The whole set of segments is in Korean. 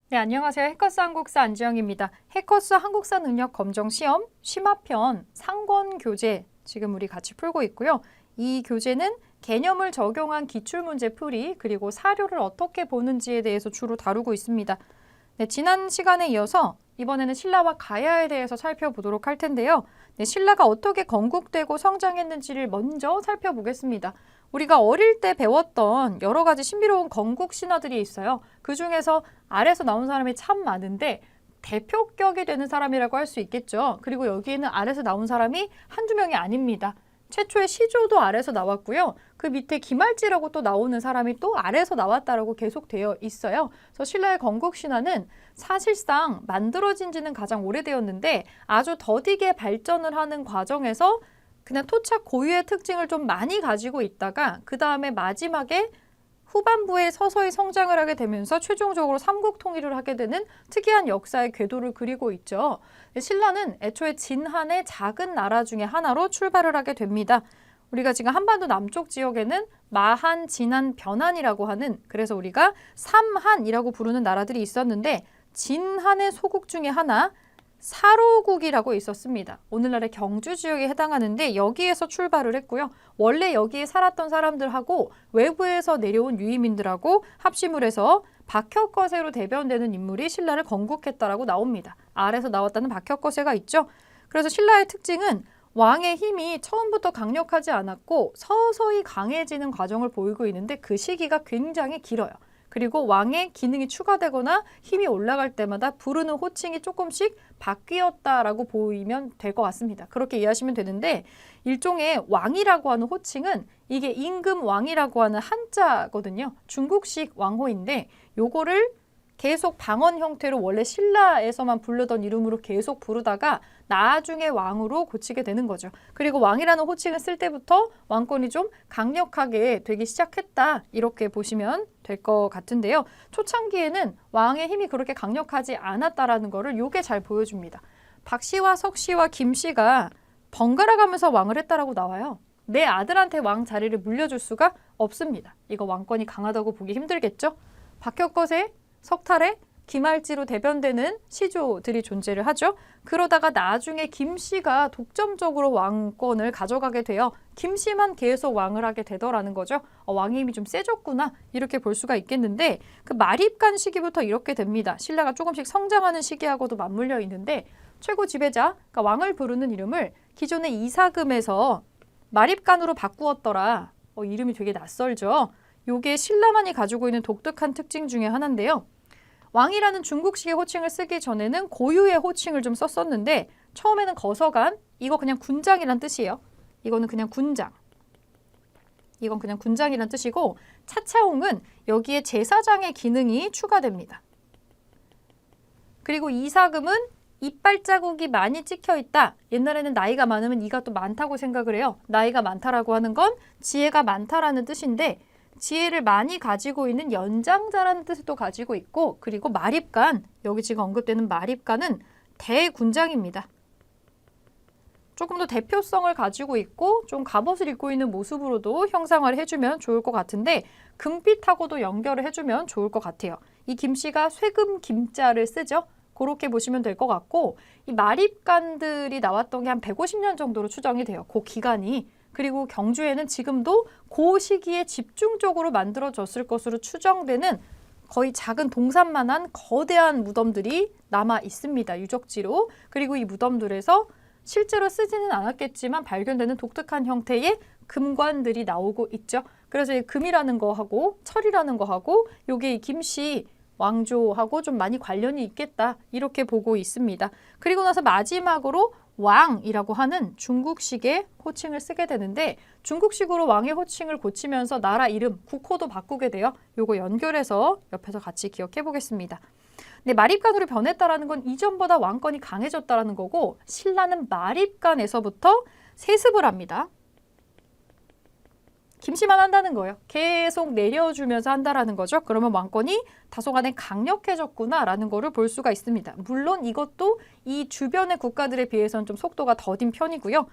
네, 안녕하세요. 해커스 한국사 안지영입니다. 해커스 한국사 능력 검정 시험 심화편 상권 교재 지금 우리 같이 풀고 있고요. 이 교재는 개념을 적용한 기출문제 풀이 그리고 사료를 어떻게 보는지에 대해서 주로 다루고 있습니다. 네, 지난 시간에 이어서 이번에는 신라와 가야에 대해서 살펴보도록 할 텐데요. 네, 신라가 어떻게 건국되고 성장했는지를 먼저 살펴보겠습니다. 우리가 어릴 때 배웠던 여러 가지 신비로운 건국 신화들이 있어요. 그 중에서 아래서 나온 사람이 참 많은데 대표격이 되는 사람이라고 할 수 있겠죠. 그리고 여기에는 아래서 나온 사람이 한두 명이 아닙니다. 최초의 시조도 아래서 나왔고요. 그 밑에 김할지라고 또 나오는 사람이 또 아래서 나왔다라고 계속 되어 있어요. 그래서 신라의 건국 신화는 사실상 만들어진 지는 가장 오래되었는데 아주 더디게 발전을 하는 과정에서 그냥 토착 고유의 특징을 좀 많이 가지고 있다가 그 다음에 마지막에 후반부에 서서히 성장을 하게 되면서 최종적으로 삼국 통일을 하게 되는 특이한 역사의 궤도를 그리고 있죠. 신라는 애초에 진한의 작은 나라 중에 하나로 출발을 하게 됩니다. 우리가 지금 한반도 남쪽 지역에는 마한, 진한, 변한이라고 하는 그래서 우리가 삼한이라고 부르는 나라들이 있었는데 진한의 소국 중에 하나 사로국이라고 있었습니다. 오늘날의 경주 지역에 해당하는데 여기에서 출발을 했고요. 원래 여기에 살았던 사람들하고 외부에서 내려온 유이민들하고 합심을 해서 박혁거세로 대변되는 인물이 신라를 건국했다라고 나옵니다. 아래서 나왔다는 박혁거세가 있죠. 그래서 신라의 특징은 왕의 힘이 처음부터 강력하지 않았고 서서히 강해지는 과정을 보이고 있는데 그 시기가 굉장히 길어요. 그리고 왕의 기능이 추가되거나 힘이 올라갈 때마다 부르는 호칭이 조금씩 바뀌었다라고 보이면 될 것 같습니다. 그렇게 이해하시면 되는데 일종의 왕이라고 하는 호칭은 이게 임금 왕이라고 하는 한자거든요. 중국식 왕호인데 요거를 계속 방언 형태로 원래 신라에서만 부르던 이름으로 계속 부르다가 나중에 왕으로 고치게 되는 거죠. 그리고 왕이라는 호칭을 쓸 때부터 왕권이 좀 강력하게 되기 시작했다. 이렇게 보시면 될 것 같은데요. 초창기에는 왕의 힘이 그렇게 강력하지 않았다라는 거를 요게 잘 보여줍니다. 박씨와 석씨와 김씨가 번갈아 가면서 왕을 했다라고 나와요. 내 아들한테 왕 자리를 물려줄 수가 없습니다. 이거 왕권이 강하다고 보기 힘들겠죠? 박혁거세 석탈에 김할지로 대변되는 시조들이 존재를 하죠. 그러다가 나중에 김씨가 독점적으로 왕권을 가져가게 되어 김씨만 계속 왕을 하게 되더라는 거죠. 왕의 힘이 좀 세졌구나 이렇게 볼 수가 있겠는데 그 마립간 시기부터 이렇게 됩니다. 신라가 조금씩 성장하는 시기하고도 맞물려 있는데 최고 지배자, 그러니까 왕을 부르는 이름을 기존의 이사금에서 마립간으로 바꾸었더라. 이름이 되게 낯설죠. 요게 신라만이 가지고 있는 독특한 특징 중에 하나인데요. 왕이라는 중국식의 호칭을 쓰기 전에는 고유의 호칭을 좀 썼었는데 처음에는 거서간, 이거 그냥 군장이란 뜻이에요. 이거는 그냥 군장. 이건 그냥 군장이란 뜻이고 차차홍은 여기에 제사장의 기능이 추가됩니다. 그리고 이사금은 이빨 자국이 많이 찍혀 있다. 옛날에는 나이가 많으면 이가 또 많다고 생각을 해요. 나이가 많다라고 하는 건 지혜가 많다라는 뜻인데 지혜를 많이 가지고 있는 연장자라는 뜻을 또 가지고 있고 그리고 마립간, 여기 지금 언급되는 마립간은 대군장입니다. 조금 더 대표성을 가지고 있고 좀 갑옷을 입고 있는 모습으로도 형상화를 해주면 좋을 것 같은데 금빛하고도 연결을 해주면 좋을 것 같아요. 이 김씨가 쇠금 김자를 쓰죠. 그렇게 보시면 될 것 같고 이 마립간들이 나왔던 게 한 150년 정도로 추정이 돼요. 그 기간이. 그리고 경주에는 지금도 그 시기에 집중적으로 만들어졌을 것으로 추정되는 거의 작은 동산만한 거대한 무덤들이 남아 있습니다. 유적지로. 그리고 이 무덤들에서 실제로 쓰지는 않았겠지만 발견되는 독특한 형태의 금관들이 나오고 있죠. 그래서 이 금이라는 거하고 철이라는 거하고 요게 이 김씨 왕조하고 좀 많이 관련이 있겠다. 이렇게 보고 있습니다. 그리고 나서 마지막으로 왕이라고 하는 중국식의 호칭을 쓰게 되는데 중국식으로 왕의 호칭을 고치면서 나라 이름, 국호도 바꾸게 돼요. 요거 연결해서 옆에서 같이 기억해 보겠습니다. 근데 마립간으로 변했다라는 건 이전보다 왕권이 강해졌다라는 거고 신라는 마립간에서부터 세습을 합니다. 김씨만 한다는 거예요. 계속 내려주면서 한다라는 거죠. 그러면 왕권이 다소간에 강력해졌구나라는 거를 볼 수가 있습니다. 물론 이것도 이 주변의 국가들에 비해서는 좀 속도가 더딘 편이고요.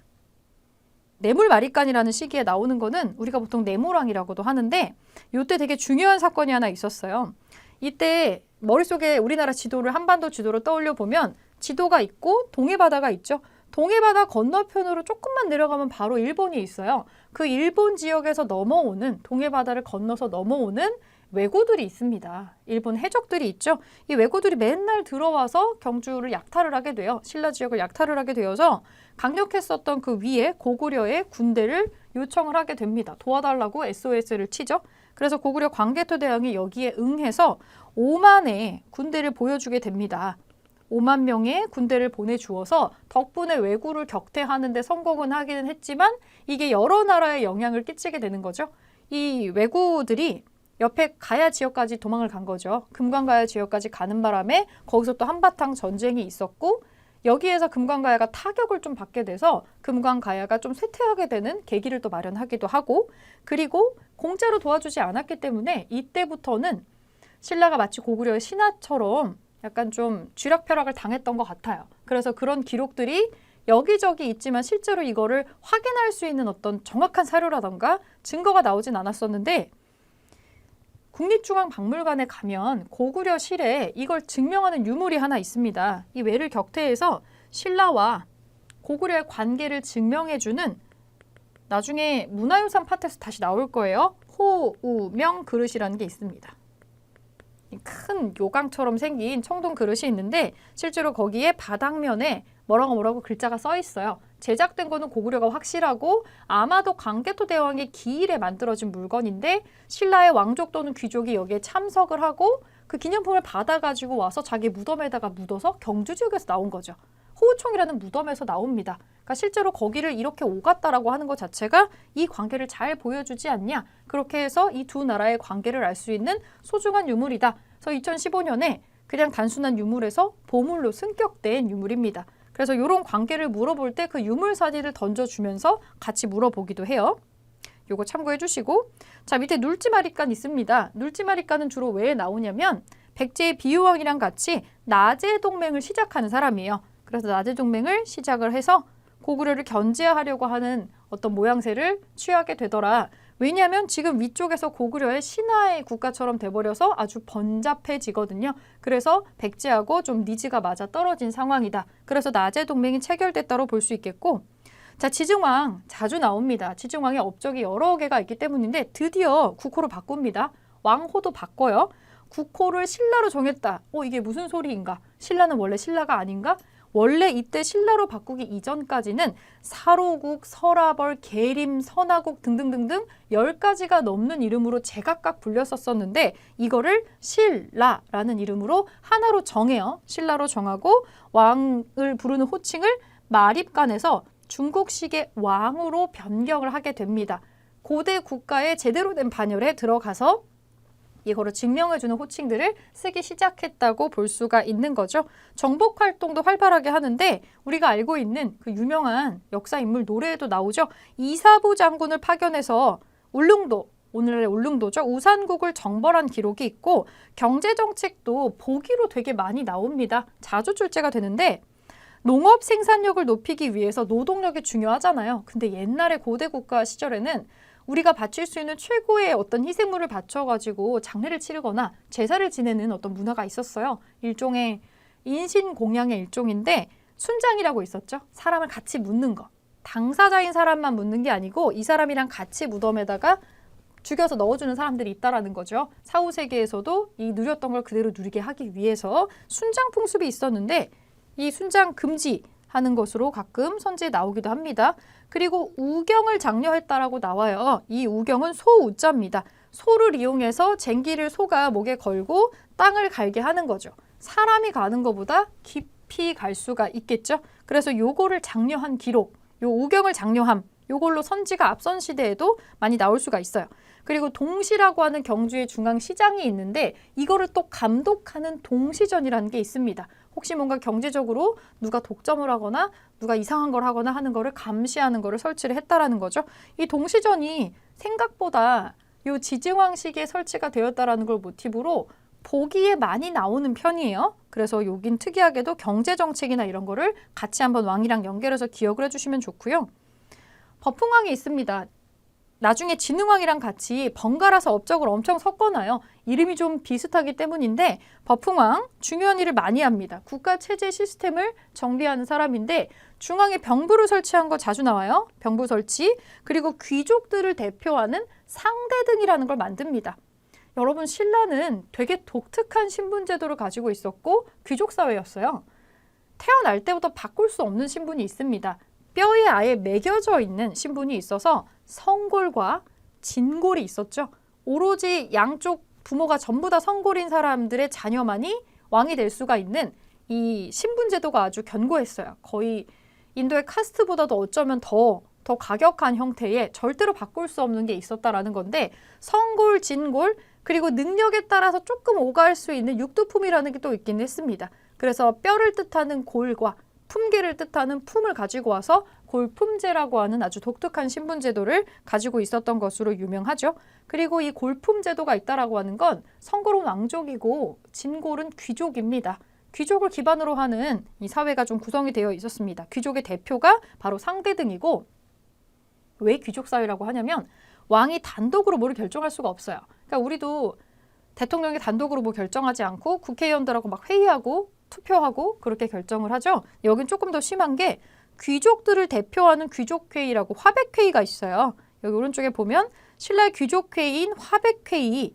내물마립간이라는 시기에 나오는 거는 우리가 보통 내물왕이라고도 하는데 이때 되게 중요한 사건이 하나 있었어요. 이때 머릿속에 우리나라 지도를 한반도 지도로 떠올려 보면 지도가 있고 동해바다가 있죠. 동해바다 건너편으로 조금만 내려가면 바로 일본이 있어요. 그 일본 지역에서 넘어오는 동해바다를 건너서 넘어오는 왜구들이 있습니다. 일본 해적들이 있죠. 이 왜구들이 맨날 들어와서 경주를 약탈을 하게 돼요. 신라 지역을 약탈을 하게 되어서 강력했었던 그 위에 고구려의 군대를 요청을 하게 됩니다. 도와달라고 SOS를 치죠. 그래서 고구려 광개토대왕이 여기에 응해서 5만의 군대를 보여주게 됩니다. 5만 명의 군대를 보내주어서 덕분에 왜구를 격퇴하는 데 성공은 하기는 했지만 이게 여러 나라에 영향을 끼치게 되는 거죠. 이 왜구들이 옆에 가야 지역까지 도망을 간 거죠. 금관가야 지역까지 가는 바람에 거기서 또 한바탕 전쟁이 있었고 여기에서 금관가야가 타격을 좀 받게 돼서 금관가야가 좀 쇠퇴하게 되는 계기를 또 마련하기도 하고 그리고 공짜로 도와주지 않았기 때문에 이때부터는 신라가 마치 고구려의 신하처럼 약간 좀 쥐락펴락을 당했던 것 같아요. 그래서 그런 기록들이 여기저기 있지만 실제로 이거를 확인할 수 있는 어떤 정확한 사료라던가 증거가 나오진 않았었는데 국립중앙박물관에 가면 고구려 실에 이걸 증명하는 유물이 하나 있습니다. 이 왜를 격퇴해서 신라와 고구려의 관계를 증명해주는 나중에 문화유산 파트에서 다시 나올 거예요. 호우명 그릇이라는 게 있습니다. 큰 요강처럼 생긴 청동 그릇이 있는데 실제로 거기에 바닥면에 뭐라고 글자가 써 있어요. 제작된 거는 고구려가 확실하고 아마도 광개토 대왕의 기일에 만들어진 물건인데 신라의 왕족 또는 귀족이 여기에 참석을 하고 그 기념품을 받아가지고 와서 자기 무덤에다가 묻어서 경주 지역에서 나온 거죠. 호우총이라는 무덤에서 나옵니다. 그러니까 실제로 거기를 이렇게 오갔다라고 하는 것 자체가 이 관계를 잘 보여주지 않냐. 그렇게 해서 이 두 나라의 관계를 알 수 있는 소중한 유물이다. 그래서 2015년에 그냥 단순한 유물에서 보물로 승격된 유물입니다. 그래서 이런 관계를 물어볼 때 그 유물 사진을 던져주면서 같이 물어보기도 해요. 요거 참고해 주시고 자 밑에 눌지마리간 있습니다. 눌지마리간은 주로 왜 나오냐면 백제의 비유왕이랑 같이 나제 동맹을 시작하는 사람이에요. 그래서 나제 동맹을 시작을 해서 고구려를 견제하려고 하는 어떤 모양새를 취하게 되더라. 왜냐하면 지금 위쪽에서 고구려의 신하의 국가처럼 돼버려서 아주 번잡해지거든요. 그래서 백제하고 좀 니즈가 맞아 떨어진 상황이다. 그래서 나제 동맹이 체결됐다고 볼 수 있겠고 자 지증왕 자주 나옵니다. 지증왕의 업적이 여러 개가 있기 때문인데 드디어 국호를 바꿉니다. 왕호도 바꿔요. 국호를 신라로 정했다. 이게 무슨 소리인가? 신라는 원래 신라가 아닌가? 원래 이때 신라로 바꾸기 이전까지는 사로국, 설아벌, 계림, 선화국 등등등등 10가지가 넘는 이름으로 제각각 불렸었는데 이거를 신라라는 이름으로 하나로 정해요. 신라로 정하고 왕을 부르는 호칭을 마립간에서 중국식의 왕으로 변경을 하게 됩니다. 고대 국가의 제대로 된 반열에 들어가서 이거를 증명해주는 호칭들을 쓰기 시작했다고 볼 수가 있는 거죠. 정복 활동도 활발하게 하는데 우리가 알고 있는 그 유명한 역사 인물 노래에도 나오죠. 이사부 장군을 파견해서 울릉도, 오늘의 울릉도죠. 우산국을 정벌한 기록이 있고 경제정책도 보기로 되게 많이 나옵니다. 자주 출제가 되는데 농업 생산력을 높이기 위해서 노동력이 중요하잖아요. 근데 옛날에 고대 국가 시절에는 우리가 바칠 수 있는 최고의 어떤 희생물을 바쳐가지고 장례를 치르거나 제사를 지내는 어떤 문화가 있었어요. 일종의 인신공양의 일종인데 순장이라고 있었죠. 사람을 같이 묻는 거. 당사자인 사람만 묻는 게 아니고 이 사람이랑 같이 무덤에다가 죽여서 넣어주는 사람들이 있다라는 거죠. 사후세계에서도 이 누렸던 걸 그대로 누리게 하기 위해서 순장 풍습이 있었는데 이 순장 금지하는 것으로 가끔 선지에 나오기도 합니다. 그리고 우경을 장려했다라고 나와요. 이 우경은 소우자입니다. 소를 이용해서 쟁기를 소가 목에 걸고 땅을 갈게 하는 거죠. 사람이 가는 것보다 깊이 갈 수가 있겠죠. 그래서 요거를 장려한 기록, 요 우경을 장려함, 요걸로 선지가 앞선 시대에도 많이 나올 수가 있어요. 그리고 동시라고 하는 경주의 중앙시장이 있는데 이거를 또 감독하는 동시전이라는 게 있습니다. 혹시 뭔가 경제적으로 누가 독점을 하거나 누가 이상한 걸 하거나 하는 거를 감시하는 거를 설치를 했다라는 거죠. 이 동시전이 생각보다 요 지증왕식에 설치가 되었다라는 걸 모티브로 보기에 많이 나오는 편이에요. 그래서 여긴 특이하게도 경제정책이나 이런 거를 같이 한번 왕이랑 연결해서 기억을 해주시면 좋고요. 버풍왕이 있습니다. 나중에 진흥왕이랑 같이 번갈아서 업적을 엄청 섞어놔요. 이름이 좀 비슷하기 때문인데 버풍왕 중요한 일을 많이 합니다. 국가 체제 시스템을 정비하는 사람인데 중앙에 병부를 설치한 거 자주 나와요. 병부 설치. 그리고 귀족들을 대표하는 상대등이라는 걸 만듭니다. 여러분, 신라는 되게 독특한 신분 제도를 가지고 있었고 귀족 사회였어요. 태어날 때부터 바꿀 수 없는 신분이 있습니다. 뼈에 아예 매겨져 있는 신분이 있어서 성골과 진골이 있었죠. 오로지 양쪽 부모가 전부 다 성골인 사람들의 자녀만이 왕이 될 수가 있는 이 신분 제도가 아주 견고했어요. 거의 인도의 카스트보다도 어쩌면 더 과격한 형태의 절대로 바꿀 수 없는 게 있었다라는 건데 성골, 진골, 그리고 능력에 따라서 조금 오갈 수 있는 육두품이라는 게 또 있긴 했습니다. 그래서 뼈를 뜻하는 골과 품계를 뜻하는 품을 가지고 와서 골품제라고 하는 아주 독특한 신분제도를 가지고 있었던 것으로 유명하죠. 그리고 이 골품제도가 있다라고 하는 건 성골은 왕족이고 진골은 귀족입니다. 귀족을 기반으로 하는 이 사회가 좀 구성이 되어 있었습니다. 귀족의 대표가 바로 상대등이고, 왜 귀족 사회라고 하냐면 왕이 단독으로 뭐를 결정할 수가 없어요. 그러니까 우리도 대통령이 단독으로 뭐 결정하지 않고 국회의원들하고 막 회의하고 투표하고 그렇게 결정을 하죠. 여긴 조금 더 심한 게 귀족들을 대표하는 귀족회의라고 화백회의가 있어요. 여기 오른쪽에 보면 신라의 귀족회의인 화백회의,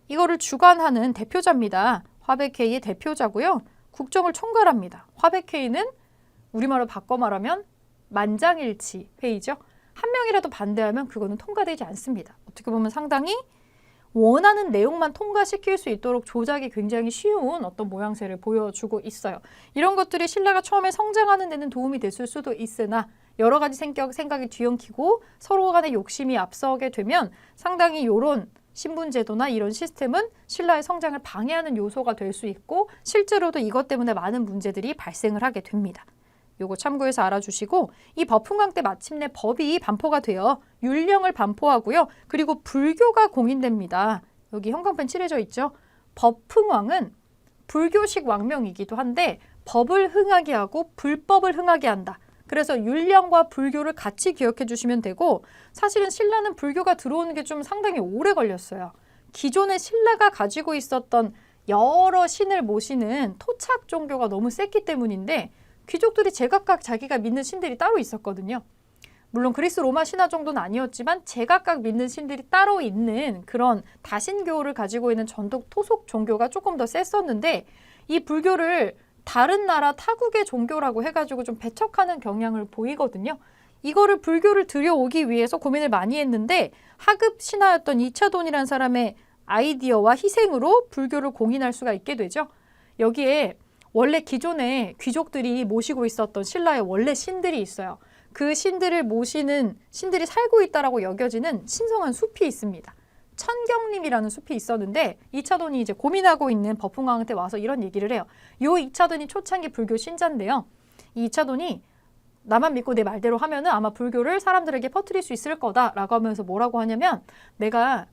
이거를 주관하는 대표자입니다. 화백회의의 대표자고요. 국정을 총괄합니다. 화백회의는 우리말로 바꿔 말하면 만장일치 회의죠. 한 명이라도 반대하면 그거는 통과되지 않습니다. 어떻게 보면 상당히 원하는 내용만 통과시킬 수 있도록 조작이 굉장히 쉬운 어떤 모양새를 보여주고 있어요. 이런 것들이 신라가 처음에 성장하는 데는 도움이 됐을 수도 있으나 여러 가지 생각이 뒤엉키고 서로 간의 욕심이 앞서게 되면 상당히 이런 신분제도나 이런 시스템은 신라의 성장을 방해하는 요소가 될 수 있고 실제로도 이것 때문에 많은 문제들이 발생을 하게 됩니다. 요거 참고해서 알아주시고, 이 버풍왕 때 마침내 법이 반포가 되어 율령을 반포하고요. 그리고 불교가 공인됩니다. 여기 형광펜 칠해져 있죠. 버풍왕은 불교식 왕명이기도 한데 법을 흥하게 하고 불법을 흥하게 한다. 그래서 율령과 불교를 같이 기억해 주시면 되고, 사실은 신라는 불교가 들어오는 게 좀 상당히 오래 걸렸어요. 기존에 신라가 가지고 있었던 여러 신을 모시는 토착 종교가 너무 셌기 때문인데 귀족들이 제각각 자기가 믿는 신들이 따로 있었거든요. 물론 그리스 로마 신화 정도는 아니었지만 제각각 믿는 신들이 따로 있는 그런 다신교를 가지고 있는 전통 토속 종교가 조금 더 셌었는데 이 불교를 다른 나라 타국의 종교라고 해가지고 좀 배척하는 경향을 보이거든요. 이거를 불교를 들여오기 위해서 고민을 많이 했는데 하급 신하였던 이차돈이라는 사람의 아이디어와 희생으로 불교를 공인할 수가 있게 되죠. 여기에 원래 기존에 귀족들이 모시고 있었던 신라의 원래 신들이 있어요. 그 신들을 모시는 신들이 살고 있다라고 여겨지는 신성한 숲이 있습니다. 천경림이라는 숲이 있었는데 이차돈이 이제 고민하고 있는 버풍왕한테 와서 이런 얘기를 해요. 요 이차돈이 초창기 불교 신자인데요. 이 이차돈이 나만 믿고 내 말대로 하면은 아마 불교를 사람들에게 퍼뜨릴 수 있을 거다라고 하면서 뭐라고 하냐면, 내가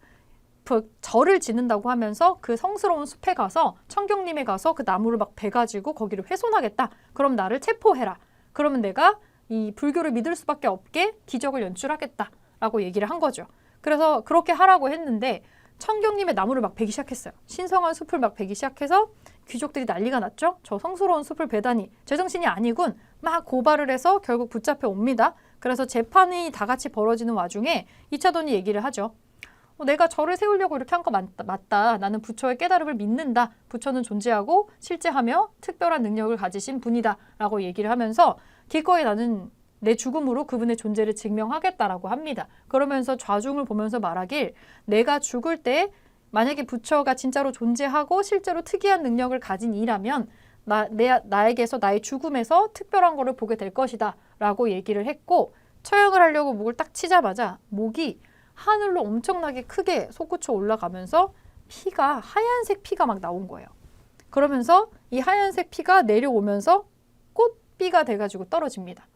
절을 짓는다고 하면서 그 성스러운 숲에 가서 천경림에 가서 그 나무를 막 베가지고 거기를 훼손하겠다. 그럼 나를 체포해라. 그러면 내가 이 불교를 믿을 수밖에 없게 기적을 연출하겠다라고 얘기를 한 거죠. 그래서 그렇게 하라고 했는데 천경림의 나무를 막 베기 시작했어요. 신성한 숲을 막 베기 시작해서 귀족들이 난리가 났죠. 저 성스러운 숲을 베다니 제정신이 아니군. 막 고발을 해서 결국 붙잡혀 옵니다. 그래서 재판이 다 같이 벌어지는 와중에 이차돈이 얘기를 하죠. 내가 절을 세우려고 이렇게 한 거 맞다. 나는 부처의 깨달음을 믿는다. 부처는 존재하고 실제하며 특별한 능력을 가지신 분이다. 라고 얘기를 하면서 기꺼이 나는 내 죽음으로 그분의 존재를 증명하겠다라고 합니다. 그러면서 좌중을 보면서 말하길, 내가 죽을 때 만약에 부처가 진짜로 존재하고 실제로 특이한 능력을 가진 이라면 나에게서 나의 죽음에서 특별한 거를 보게 될 것이다. 라고 얘기를 했고, 처형을 하려고 목을 딱 치자마자 목이 하늘로 엄청나게 크게 솟구쳐 올라가면서 하얀색 피가 막 나온 거예요. 그러면서 이 하얀색 피가 내려오면서 꽃비가 돼가지고 떨어집니다.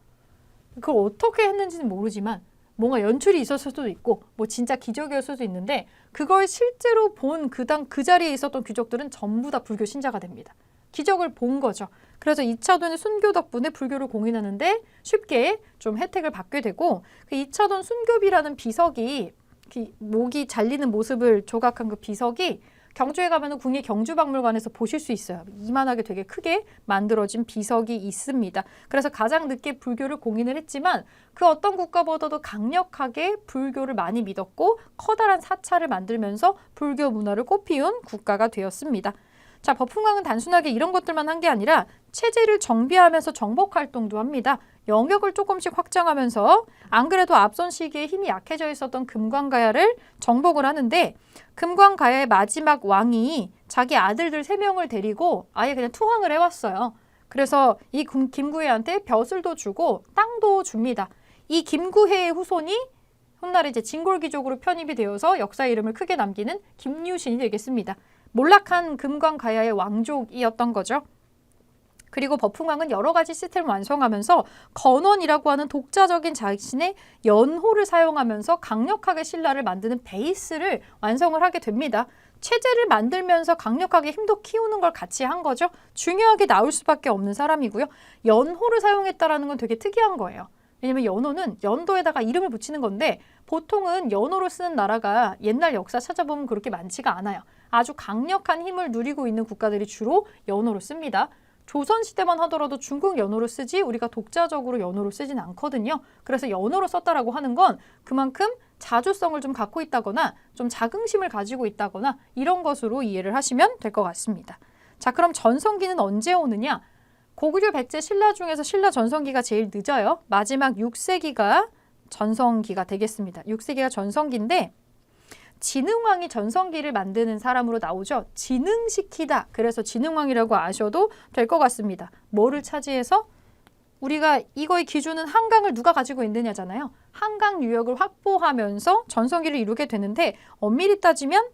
그걸 어떻게 했는지는 모르지만 뭔가 연출이 있었을 수도 있고 뭐 진짜 기적이었을 수도 있는데, 그걸 실제로 본 그 자리에 있었던 귀족들은 전부 다 불교 신자가 됩니다. 기적을 본 거죠. 그래서 이차돈의 순교 덕분에 불교를 공인하는데 쉽게 좀 혜택을 받게 되고, 그 이차돈 순교비라는 비석이 목이 잘리는 모습을 조각한 그 비석이 경주에 가면 국립 경주박물관에서 보실 수 있어요. 이만하게 되게 크게 만들어진 비석이 있습니다. 그래서 가장 늦게 불교를 공인을 했지만 그 어떤 국가보다도 강력하게 불교를 많이 믿었고 커다란 사찰을 만들면서 불교 문화를 꽃피운 국가가 되었습니다. 자, 버풍왕은 단순하게 이런 것들만 한 게 아니라 체제를 정비하면서 정복 활동도 합니다. 영역을 조금씩 확장하면서 안 그래도 앞선 시기에 힘이 약해져 있었던 금광가야를 정복을 하는데 금광가야의 마지막 왕이 자기 아들들 3명을 데리고 아예 그냥 투항을 해왔어요. 그래서 이 김구혜한테 벼슬도 주고 땅도 줍니다. 이 김구혜의 후손이 훗날에 이제 진골귀족으로 편입이 되어서 역사의 이름을 크게 남기는 김유신이 되겠습니다. 몰락한 금광가야의 왕족이었던 거죠. 그리고 버풍왕은 여러 가지 시스템을 완성하면서 건원이라고 하는 독자적인 자신의 연호를 사용하면서 강력하게 신라를 만드는 베이스를 완성을 하게 됩니다. 체제를 만들면서 강력하게 힘도 키우는 걸 같이 한 거죠. 중요하게 나올 수밖에 없는 사람이고요. 연호를 사용했다는 건 되게 특이한 거예요. 왜냐면 연호는 연도에다가 이름을 붙이는 건데 보통은 연호로 쓰는 나라가 옛날 역사 찾아보면 그렇게 많지가 않아요. 아주 강력한 힘을 누리고 있는 국가들이 주로 연호로 씁니다. 조선시대만 하더라도 중국 연호로 쓰지 우리가 독자적으로 연호로 쓰진 않거든요. 그래서 연호로 썼다라고 하는 건 그만큼 자주성을 좀 갖고 있다거나 좀 자긍심을 가지고 있다거나 이런 것으로 이해를 하시면 될 것 같습니다. 자, 그럼 전성기는 언제 오느냐? 고구려 백제 신라 중에서 신라 전성기가 제일 늦어요. 마지막 6세기가 전성기가 되겠습니다. 6세기가 전성기인데 진흥왕이 전성기를 만드는 사람으로 나오죠. 진흥시키다. 그래서 진흥왕이라고 아셔도 될 것 같습니다. 뭐를 차지해서? 우리가 이거의 기준은 한강을 누가 가지고 있느냐잖아요. 한강 유역을 확보하면서 전성기를 이루게 되는데 엄밀히 따지면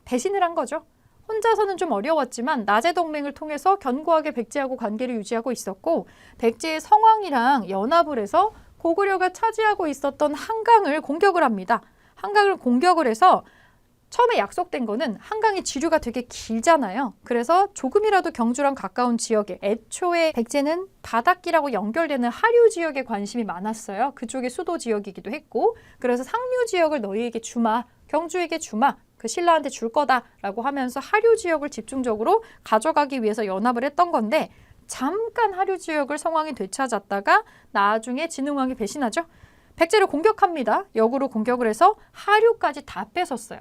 배신을 한 거죠. 혼자서는 좀 어려웠지만 나제 동맹을 통해서 견고하게 백제하고 관계를 유지하고 있었고 백제의 성왕이랑 연합을 해서 고구려가 차지하고 있었던 한강을 공격을 합니다. 한강을 공격을 해서 처음에 약속된 거는 한강의 지류가 되게 길잖아요. 그래서 조금이라도 경주랑 가까운 지역에 애초에 백제는 바닷길하고 연결되는 하류 지역에 관심이 많았어요. 그쪽이 수도 지역이기도 했고 그래서 상류 지역을 너희에게 주마, 경주에게 주마, 그 신라한테 줄 거다라고 하면서 하류 지역을 집중적으로 가져가기 위해서 연합을 했던 건데 잠깐 하류 지역을 성왕이 되찾았다가 나중에 진흥왕이 배신하죠. 백제를 공격합니다. 역으로 공격을 해서 하류까지 다 뺏었어요.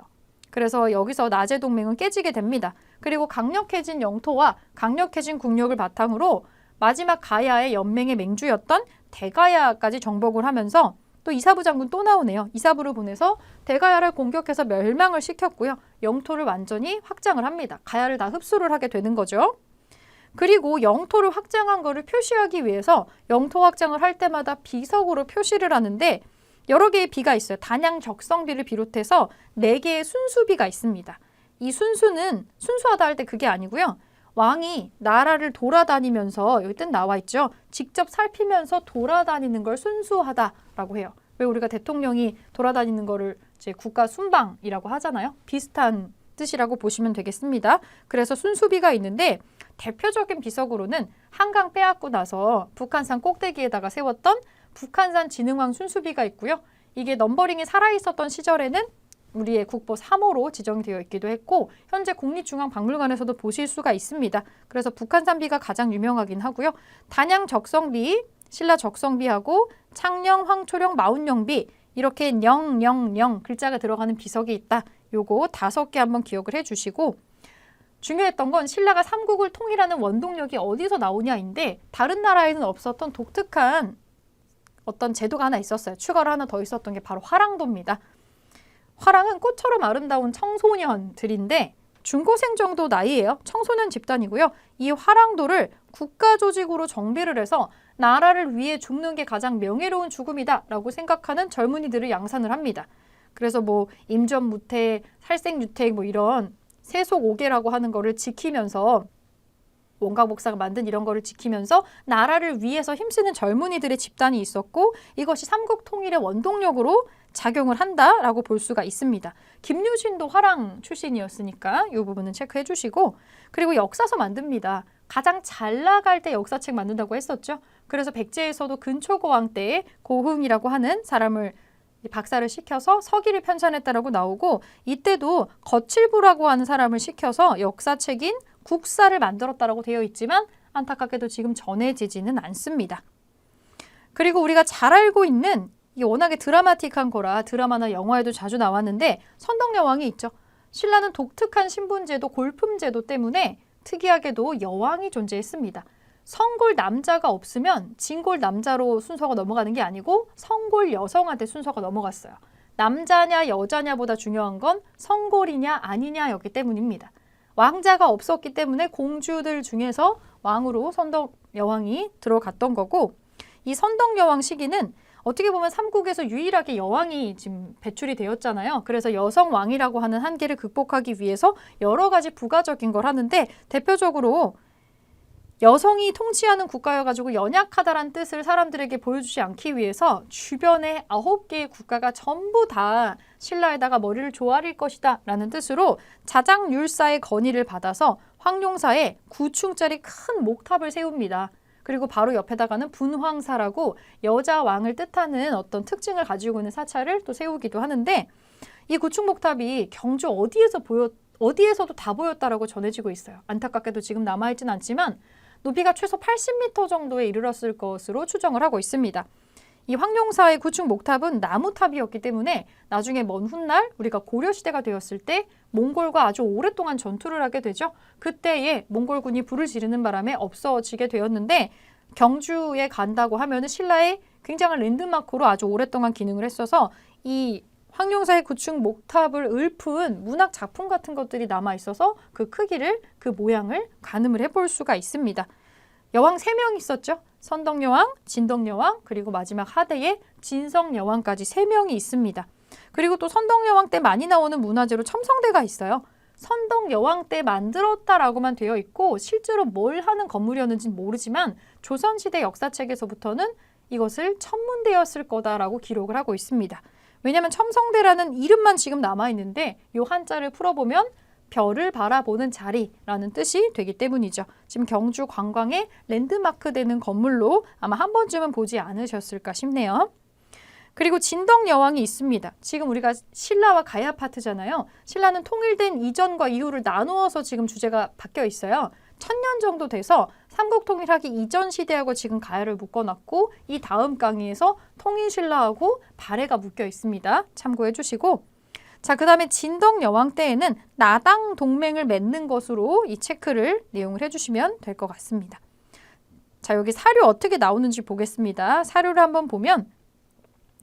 그래서 여기서 나제 동맹은 깨지게 됩니다. 그리고 강력해진 영토와 강력해진 국력을 바탕으로 마지막 가야의 연맹의 맹주였던 대가야까지 정복을 하면서 또 이사부 장군 또 나오네요. 이사부를 보내서 대가야를 공격해서 멸망을 시켰고요. 영토를 완전히 확장을 합니다. 가야를 다 흡수를 하게 되는 거죠. 그리고 영토를 확장한 거를 표시하기 위해서 영토 확장을 할 때마다 비석으로 표시를 하는데 여러 개의 비가 있어요. 단양 적성비를 비롯해서 4개의 순수비가 있습니다. 이 순수는 순수하다 할 때 그게 아니고요. 왕이 나라를 돌아다니면서 여기 뜻 나와 있죠. 직접 살피면서 돌아다니는 걸 순수하다라고 해요. 왜 우리가 대통령이 돌아다니는 거를 이제 국가 순방이라고 하잖아요. 비슷한 뜻이라고 보시면 되겠습니다. 그래서 순수비가 있는데 대표적인 비석으로는 한강 빼앗고 나서 북한산 꼭대기에다가 세웠던 북한산 진흥왕 순수비가 있고요. 이게 넘버링이 살아있었던 시절에는 우리의 국보 3호로 지정이 되어 있기도 했고 현재 국립중앙박물관에서도 보실 수가 있습니다. 그래서 북한산비가 가장 유명하긴 하고요. 단양 적성비, 신라 적성비하고 창녕, 황초령, 마운영비 이렇게 000 글자가 들어가는 비석이 있다. 요거 5개 한번 기억을 해주시고 중요했던 건 신라가 삼국을 통일하는 원동력이 어디서 나오냐인데 다른 나라에는 없었던 독특한 어떤 제도가 하나 있었어요. 추가로 하나 더 있었던 게 바로 화랑도입니다. 화랑은 꽃처럼 아름다운 청소년들인데 중고생 정도 나이예요. 청소년 집단이고요. 이 화랑도를 국가조직으로 정비를 해서 나라를 위해 죽는 게 가장 명예로운 죽음이다라고 생각하는 젊은이들을 양산을 합니다. 그래서 뭐 임전무태, 살생유택 뭐 이런 세속 5개라고 하는 거를 지키면서 원각목사가 만든 이런 거를 지키면서 나라를 위해서 힘쓰는 젊은이들의 집단이 있었고 이것이 삼국 통일의 원동력으로 작용을 한다라고 볼 수가 있습니다. 김유신도 화랑 출신이었으니까 이 부분은 체크해 주시고 그리고 역사서 만듭니다. 가장 잘 나갈 때 역사책 만든다고 했었죠. 그래서 백제에서도 근초고왕 때에 고흥이라고 하는 사람을 박사를 시켜서 서기를 편찬했다라고 나오고 이때도 거칠부라고 하는 사람을 시켜서 역사책인 국사를 만들었다라고 되어 있지만 안타깝게도 지금 전해지지는 않습니다. 그리고 우리가 잘 알고 있는 이 워낙에 드라마틱한 거라 드라마나 영화에도 자주 나왔는데 선덕여왕이 있죠. 신라는 독특한 신분제도, 골품제도 때문에 특이하게도 여왕이 존재했습니다. 성골 남자가 없으면 진골 남자로 순서가 넘어가는 게 아니고 성골 여성한테 순서가 넘어갔어요. 남자냐 여자냐보다 중요한 건 성골이냐 아니냐였기 때문입니다. 왕자가 없었기 때문에 공주들 중에서 왕으로 선덕여왕이 들어갔던 거고 이 선덕여왕 시기는 어떻게 보면 삼국에서 유일하게 여왕이 지금 배출이 되었잖아요. 그래서 여성왕이라고 하는 한계를 극복하기 위해서 여러 가지 부가적인 걸 하는데 대표적으로 여성이 통치하는 국가여가지고 연약하다란 뜻을 사람들에게 보여주지 않기 위해서 주변에 9개의 국가가 전부 다 신라에다가 머리를 조아릴 것이다 라는 뜻으로 자장률사의 건의를 받아서 황룡사에 9층짜리 큰 목탑을 세웁니다. 그리고 바로 옆에다가는 분황사라고 여자 왕을 뜻하는 어떤 특징을 가지고 있는 사찰을 또 세우기도 하는데 이 9층 목탑이 경주 어디에서도 다 보였다라고 전해지고 있어요. 안타깝게도 지금 남아있진 않지만 높이가 최소 80m 정도에 이르렀을 것으로 추정을 하고 있습니다. 이 황룡사의 9층 목탑은 나무탑이었기 때문에 나중에 먼 훗날 우리가 고려시대가 되었을 때 몽골과 아주 오랫동안 전투를 하게 되죠. 그때에 몽골군이 불을 지르는 바람에 없어지게 되었는데 경주에 간다고 하면은 신라의 굉장한 랜드마크로 아주 오랫동안 기능을 했어서 이 황룡사의 9층 목탑을 읊은 문학 작품 같은 것들이 남아 있어서 그 크기를, 그 모양을 가늠을 해볼 수가 있습니다. 여왕 3명 있었죠. 선덕여왕, 진덕여왕, 그리고 마지막 하대에 진성여왕까지 3명이 있습니다. 그리고 또 선덕여왕 때 많이 나오는 문화재로 첨성대가 있어요. 선덕여왕 때 만들었다라고만 되어 있고 실제로 뭘 하는 건물이었는지는 모르지만 조선시대 역사책에서부터는 이것을 천문대였을 거다라고 기록을 하고 있습니다. 왜냐하면 첨성대라는 이름만 지금 남아있는데 이 한자를 풀어보면 별을 바라보는 자리라는 뜻이 되기 때문이죠. 지금 경주 관광의 랜드마크 되는 건물로 아마 한 번쯤은 보지 않으셨을까 싶네요. 그리고 진덕여왕이 있습니다. 지금 우리가 신라와 가야 파트잖아요. 신라는 통일된 이전과 이후를 나누어서 지금 주제가 바뀌어 있어요. 1000년 정도 돼서 삼국 통일하기 이전 시대하고 지금 가야를 묶어놨고 이 다음 강의에서 통일신라하고 발해가 묶여 있습니다. 참고해 주시고 자, 그 다음에 진덕여왕 때에는 나당 동맹을 맺는 것으로 이 체크를 내용을 해주시면 될 것 같습니다. 자, 여기 사료 어떻게 나오는지 보겠습니다. 사료를 한번 보면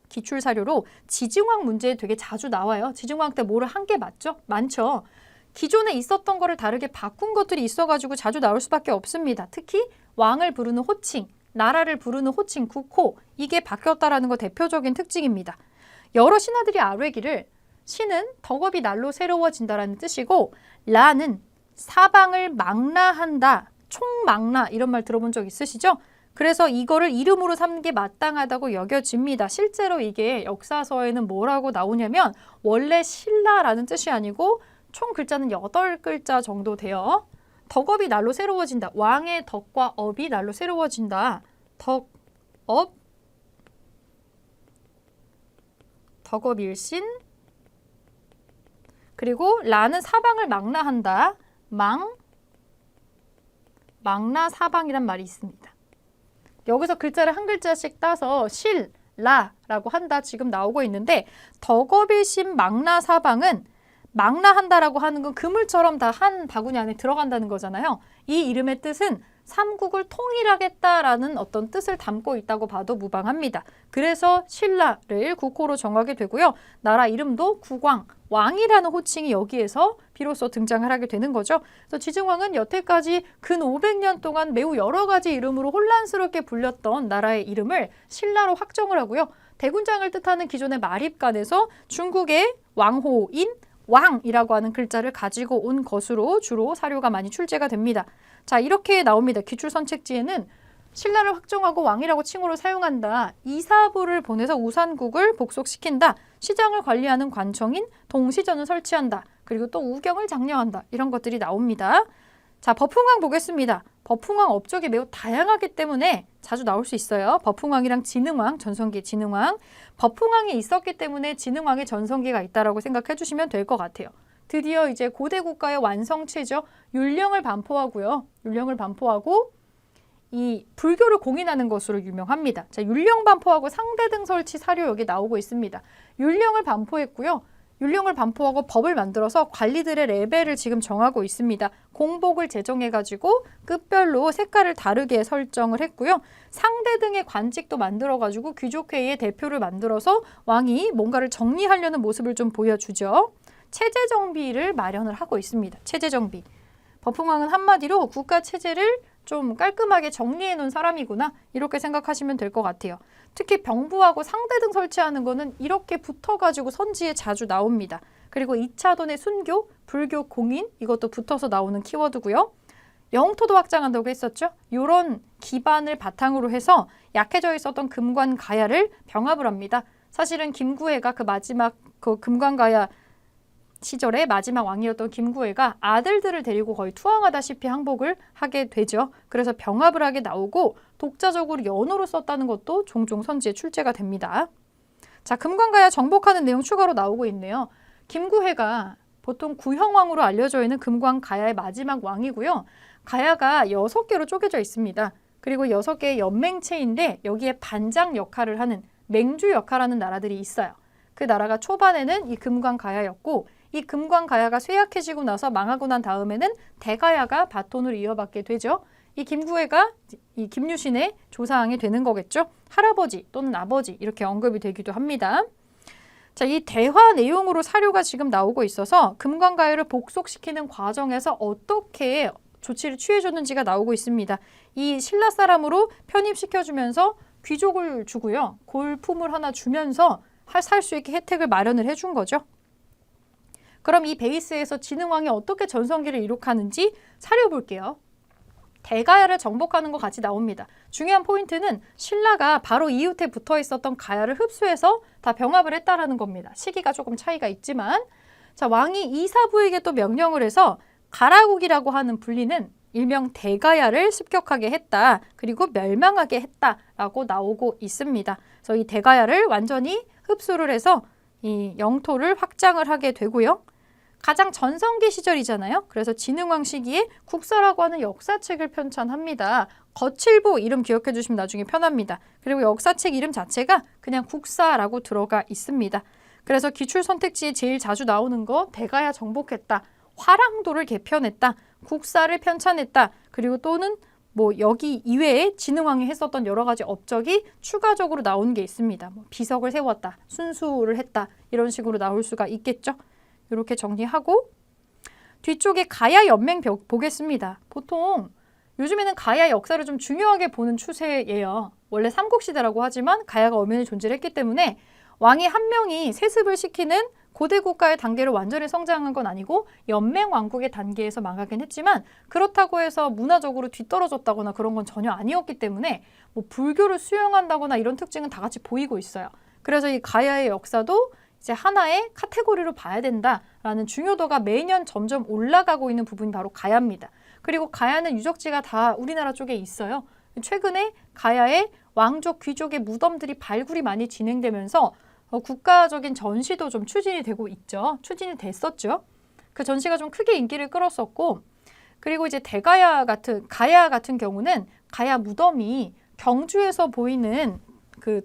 기출 사료로 지증왕 문제 되게 자주 나와요. 지증왕 때 뭐를 한 게 맞죠? 많죠. 기존에 있었던 거를 다르게 바꾼 것들이 있어가지고 자주 나올 수밖에 없습니다. 특히 왕을 부르는 호칭, 나라를 부르는 호칭, 국호 이게 바뀌었다라는 거 대표적인 특징입니다. 여러 신하들이 아뢰기를 신은 덕업이 날로 새로워진다라는 뜻이고 라는 사방을 망라한다, 총망라 이런 말 들어본 적 있으시죠? 그래서 이거를 이름으로 삼는 게 마땅하다고 여겨집니다. 실제로 이게 역사서에는 뭐라고 나오냐면 원래 신라라는 뜻이 아니고 총 글자는 8글자 정도 돼요. 덕업이 날로 새로워진다. 왕의 덕과 업이 날로 새로워진다. 덕업, 덕업일신, 그리고 라는 사방을 망라한다. 망라사방이란 말이 있습니다. 여기서 글자를 한 글자씩 따서 실라라고 한다 지금 나오고 있는데 덕업일신 망라사방은 망라한다라고 하는 건 그물처럼 다 한 바구니 안에 들어간다는 거잖아요. 이 이름의 뜻은 삼국을 통일하겠다라는 어떤 뜻을 담고 있다고 봐도 무방합니다. 그래서 신라를 국호로 정하게 되고요. 나라 이름도 국왕, 왕이라는 호칭이 여기에서 비로소 등장을 하게 되는 거죠. 그래서 지증왕은 여태까지 근 500년 동안 매우 여러 가지 이름으로 혼란스럽게 불렸던 나라의 이름을 신라로 확정을 하고요. 대군장을 뜻하는 기존의 마립간에서 중국의 왕호인 왕이라고 하는 글자를 가지고 온 것으로 주로 사료가 많이 출제가 됩니다. 자, 이렇게 나옵니다. 기출선책지에는 신라를 확정하고 왕이라고 칭호로 사용한다. 이사부를 보내서 우산국을 복속시킨다. 시장을 관리하는 관청인 동시전을 설치한다. 그리고 또 우경을 장려한다. 이런 것들이 나옵니다. 자, 법훈강 보겠습니다. 버풍왕 업적이 매우 다양하기 때문에 자주 나올 수 있어요. 버풍왕이랑 진흥왕, 전성기 진흥왕. 버풍왕이 있었기 때문에 진흥왕의 전성기가 있다라고 생각해 주시면 될 것 같아요. 드디어 이제 고대 국가의 완성체죠. 율령을 반포하고요. 율령을 반포하고 이 불교를 공인하는 것으로 유명합니다. 자, 율령 반포하고 상대등 설치 사료 여기 나오고 있습니다. 율령을 반포했고요. 율령을 반포하고 법을 만들어서 관리들의 레벨을 지금 정하고 있습니다. 공복을 제정해가지고 끝별로 색깔을 다르게 설정을 했고요. 상대등의 관직도 만들어가지고 귀족회의의 대표를 만들어서 왕이 뭔가를 정리하려는 모습을 좀 보여주죠. 체제 정비를 마련을 하고 있습니다. 체제 정비. 버풍왕은 한마디로 국가 체제를 좀 깔끔하게 정리해 놓은 사람이구나 이렇게 생각하시면 될 것 같아요. 특히 병부하고 상대등 설치하는 거는 이렇게 붙어가지고 선지에 자주 나옵니다. 그리고 2차돈의 순교, 불교 공인 이것도 붙어서 나오는 키워드고요. 영토도 확장한다고 했었죠. 이런 기반을 바탕으로 해서 약해져 있었던 금관 가야를 병합을 합니다. 사실은 김구해가 그 마지막 그 금관 가야 시절에 마지막 왕이었던 김구해가 아들들을 데리고 거의 투항하다시피 항복을 하게 되죠. 그래서 병합을 하게 나오고 독자적으로 연호로 썼다는 것도 종종 선지에 출제가 됩니다. 자, 금관가야 정복하는 내용 추가로 나오고 있네요. 김구해가 보통 구형왕으로 알려져 있는 금관가야의 마지막 왕이고요. 가야가 6개로 쪼개져 있습니다. 그리고 6개의 연맹체인데 여기에 반장 역할을 하는 맹주 역할하는 나라들이 있어요. 그 나라가 초반에는 이 금관가야였고 이 금관가야가 쇠약해지고 나서 망하고 난 다음에는 대가야가 바톤을 이어받게 되죠. 이 김구해가 이 김유신의 조상이 되는 거겠죠. 할아버지 또는 아버지 이렇게 언급이 되기도 합니다. 자, 이 대화 내용으로 사료가 지금 나오고 있어서 금관가야를 복속시키는 과정에서 어떻게 조치를 취해줬는지가 나오고 있습니다. 이 신라 사람으로 편입시켜주면서 귀족을 주고요. 골품을 하나 주면서 살 수 있게 혜택을 마련을 해준 거죠. 그럼 이 베이스에서 진흥왕이 어떻게 전성기를 이룩하는지 살펴볼게요. 대가야를 정복하는 것 같이 나옵니다. 중요한 포인트는 신라가 바로 이웃에 붙어 있었던 가야를 흡수해서 다 병합을 했다라는 겁니다. 시기가 조금 차이가 있지만 자, 왕이 이사부에게 또 명령을 해서 가라국이라고 하는 불리는 일명 대가야를 습격하게 했다. 그리고 멸망하게 했다라고 나오고 있습니다. 그래서 이 대가야를 완전히 흡수를 해서 이 영토를 확장을 하게 되고요. 가장 전성기 시절이잖아요. 그래서 진흥왕 시기에 국사라고 하는 역사책을 편찬합니다. 거칠보 이름 기억해 주시면 나중에 편합니다. 그리고 역사책 이름 자체가 그냥 국사라고 들어가 있습니다. 그래서 기출 선택지에 제일 자주 나오는 거 대가야 정복했다. 화랑도를 개편했다. 국사를 편찬했다. 그리고 또는 뭐 여기 이외에 진흥왕이 했었던 여러 가지 업적이 추가적으로 나오는 게 있습니다. 뭐 비석을 세웠다. 순수를 했다. 이런 식으로 나올 수가 있겠죠. 이렇게 정리하고 뒤쪽에 가야 연맹 보겠습니다. 보통 요즘에는 가야 역사를 좀 중요하게 보는 추세예요. 원래 삼국시대라고 하지만 가야가 엄연히 존재를 했기 때문에 왕이 한 명이 세습을 시키는 고대 국가의 단계로 완전히 성장한 건 아니고 연맹 왕국의 단계에서 망하긴 했지만 그렇다고 해서 문화적으로 뒤떨어졌다거나 그런 건 전혀 아니었기 때문에 뭐 불교를 수용한다거나 이런 특징은 다 같이 보이고 있어요. 그래서 이 가야의 역사도 이제 하나의 카테고리로 봐야 된다라는 중요도가 매년 점점 올라가고 있는 부분이 바로 가야입니다. 그리고 가야는 유적지가 다 우리나라 쪽에 있어요. 최근에 가야의 왕족, 귀족의 무덤들이 발굴이 많이 진행되면서 국가적인 전시도 좀 추진이 되고 있죠. 추진이 됐었죠. 그 전시가 좀 크게 인기를 끌었었고 그리고 이제 가야 같은 경우는 가야 무덤이 경주에서 보이는 그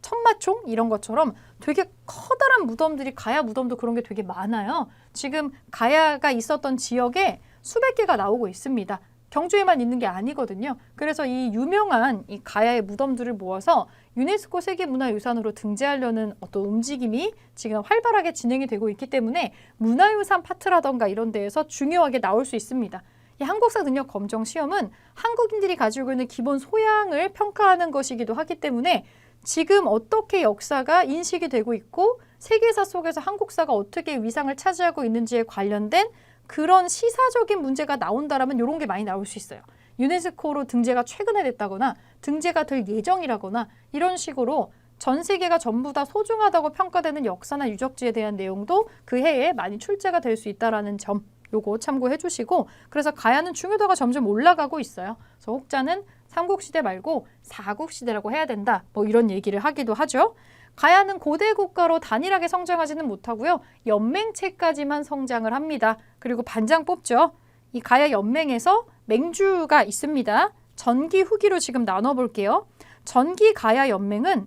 천마총 이런 것처럼 되게 커다란 무덤들이 가야 무덤도 그런 게 되게 많아요. 지금 가야가 있었던 지역에 수백 개가 나오고 있습니다. 경주에만 있는 게 아니거든요. 그래서 이 유명한 이 가야의 무덤들을 모아서 유네스코 세계문화유산으로 등재하려는 어떤 움직임이 지금 활발하게 진행이 되고 있기 때문에 문화유산 파트라던가 이런 데에서 중요하게 나올 수 있습니다. 이 한국사 능력 검정 시험은 한국인들이 가지고 있는 기본 소양을 평가하는 것이기도 하기 때문에 지금 어떻게 역사가 인식이 되고 있고 세계사 속에서 한국사가 어떻게 위상을 차지하고 있는지에 관련된 그런 시사적인 문제가 나온다라면 이런 게 많이 나올 수 있어요. 유네스코로 등재가 최근에 됐다거나 등재가 될 예정이라거나 이런 식으로 전 세계가 전부 다 소중하다고 평가되는 역사나 유적지에 대한 내용도 그 해에 많이 출제가 될 수 있다는 점 요거 참고해 주시고 그래서 가야는 중요도가 점점 올라가고 있어요. 그래서 혹자는 삼국시대 말고 사국시대라고 해야 된다. 뭐 이런 얘기를 하기도 하죠. 가야는 고대 국가로 단일하게 성장하지는 못하고요. 연맹체까지만 성장을 합니다. 그리고 반장 뽑죠. 이 가야 연맹에서 맹주가 있습니다. 전기, 후기로 지금 나눠볼게요. 전기 가야 연맹은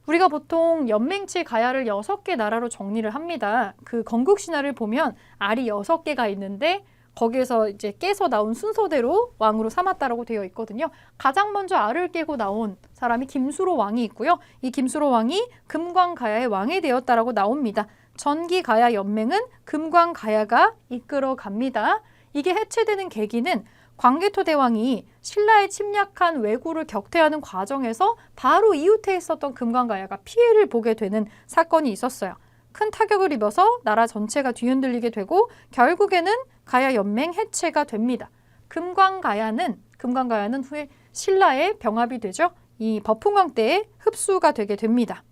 우리가 보통 연맹체 가야를 6개 나라로 정리를 합니다. 그 건국신화를 보면 알이 6개가 있는데 거기에서 이제 깨서 나온 순서대로 왕으로 삼았다라고 되어 있거든요. 가장 먼저 알을 깨고 나온 사람이 김수로 왕이 있고요. 이 김수로 왕이 금광가야의 왕이 되었다라고 나옵니다. 전기가야 연맹은 금광가야가 이끌어 갑니다. 이게 해체되는 계기는 광개토 대왕이 신라에 침략한 왜구를 격퇴하는 과정에서 바로 이웃에 있었던 금광가야가 피해를 보게 되는 사건이 있었어요. 큰 타격을 입어서 나라 전체가 뒤흔들리게 되고 결국에는 가야 연맹 해체가 됩니다. 금광가야는 후에 신라에 병합이 되죠. 이 버풍왕 때에 흡수가 되게 됩니다.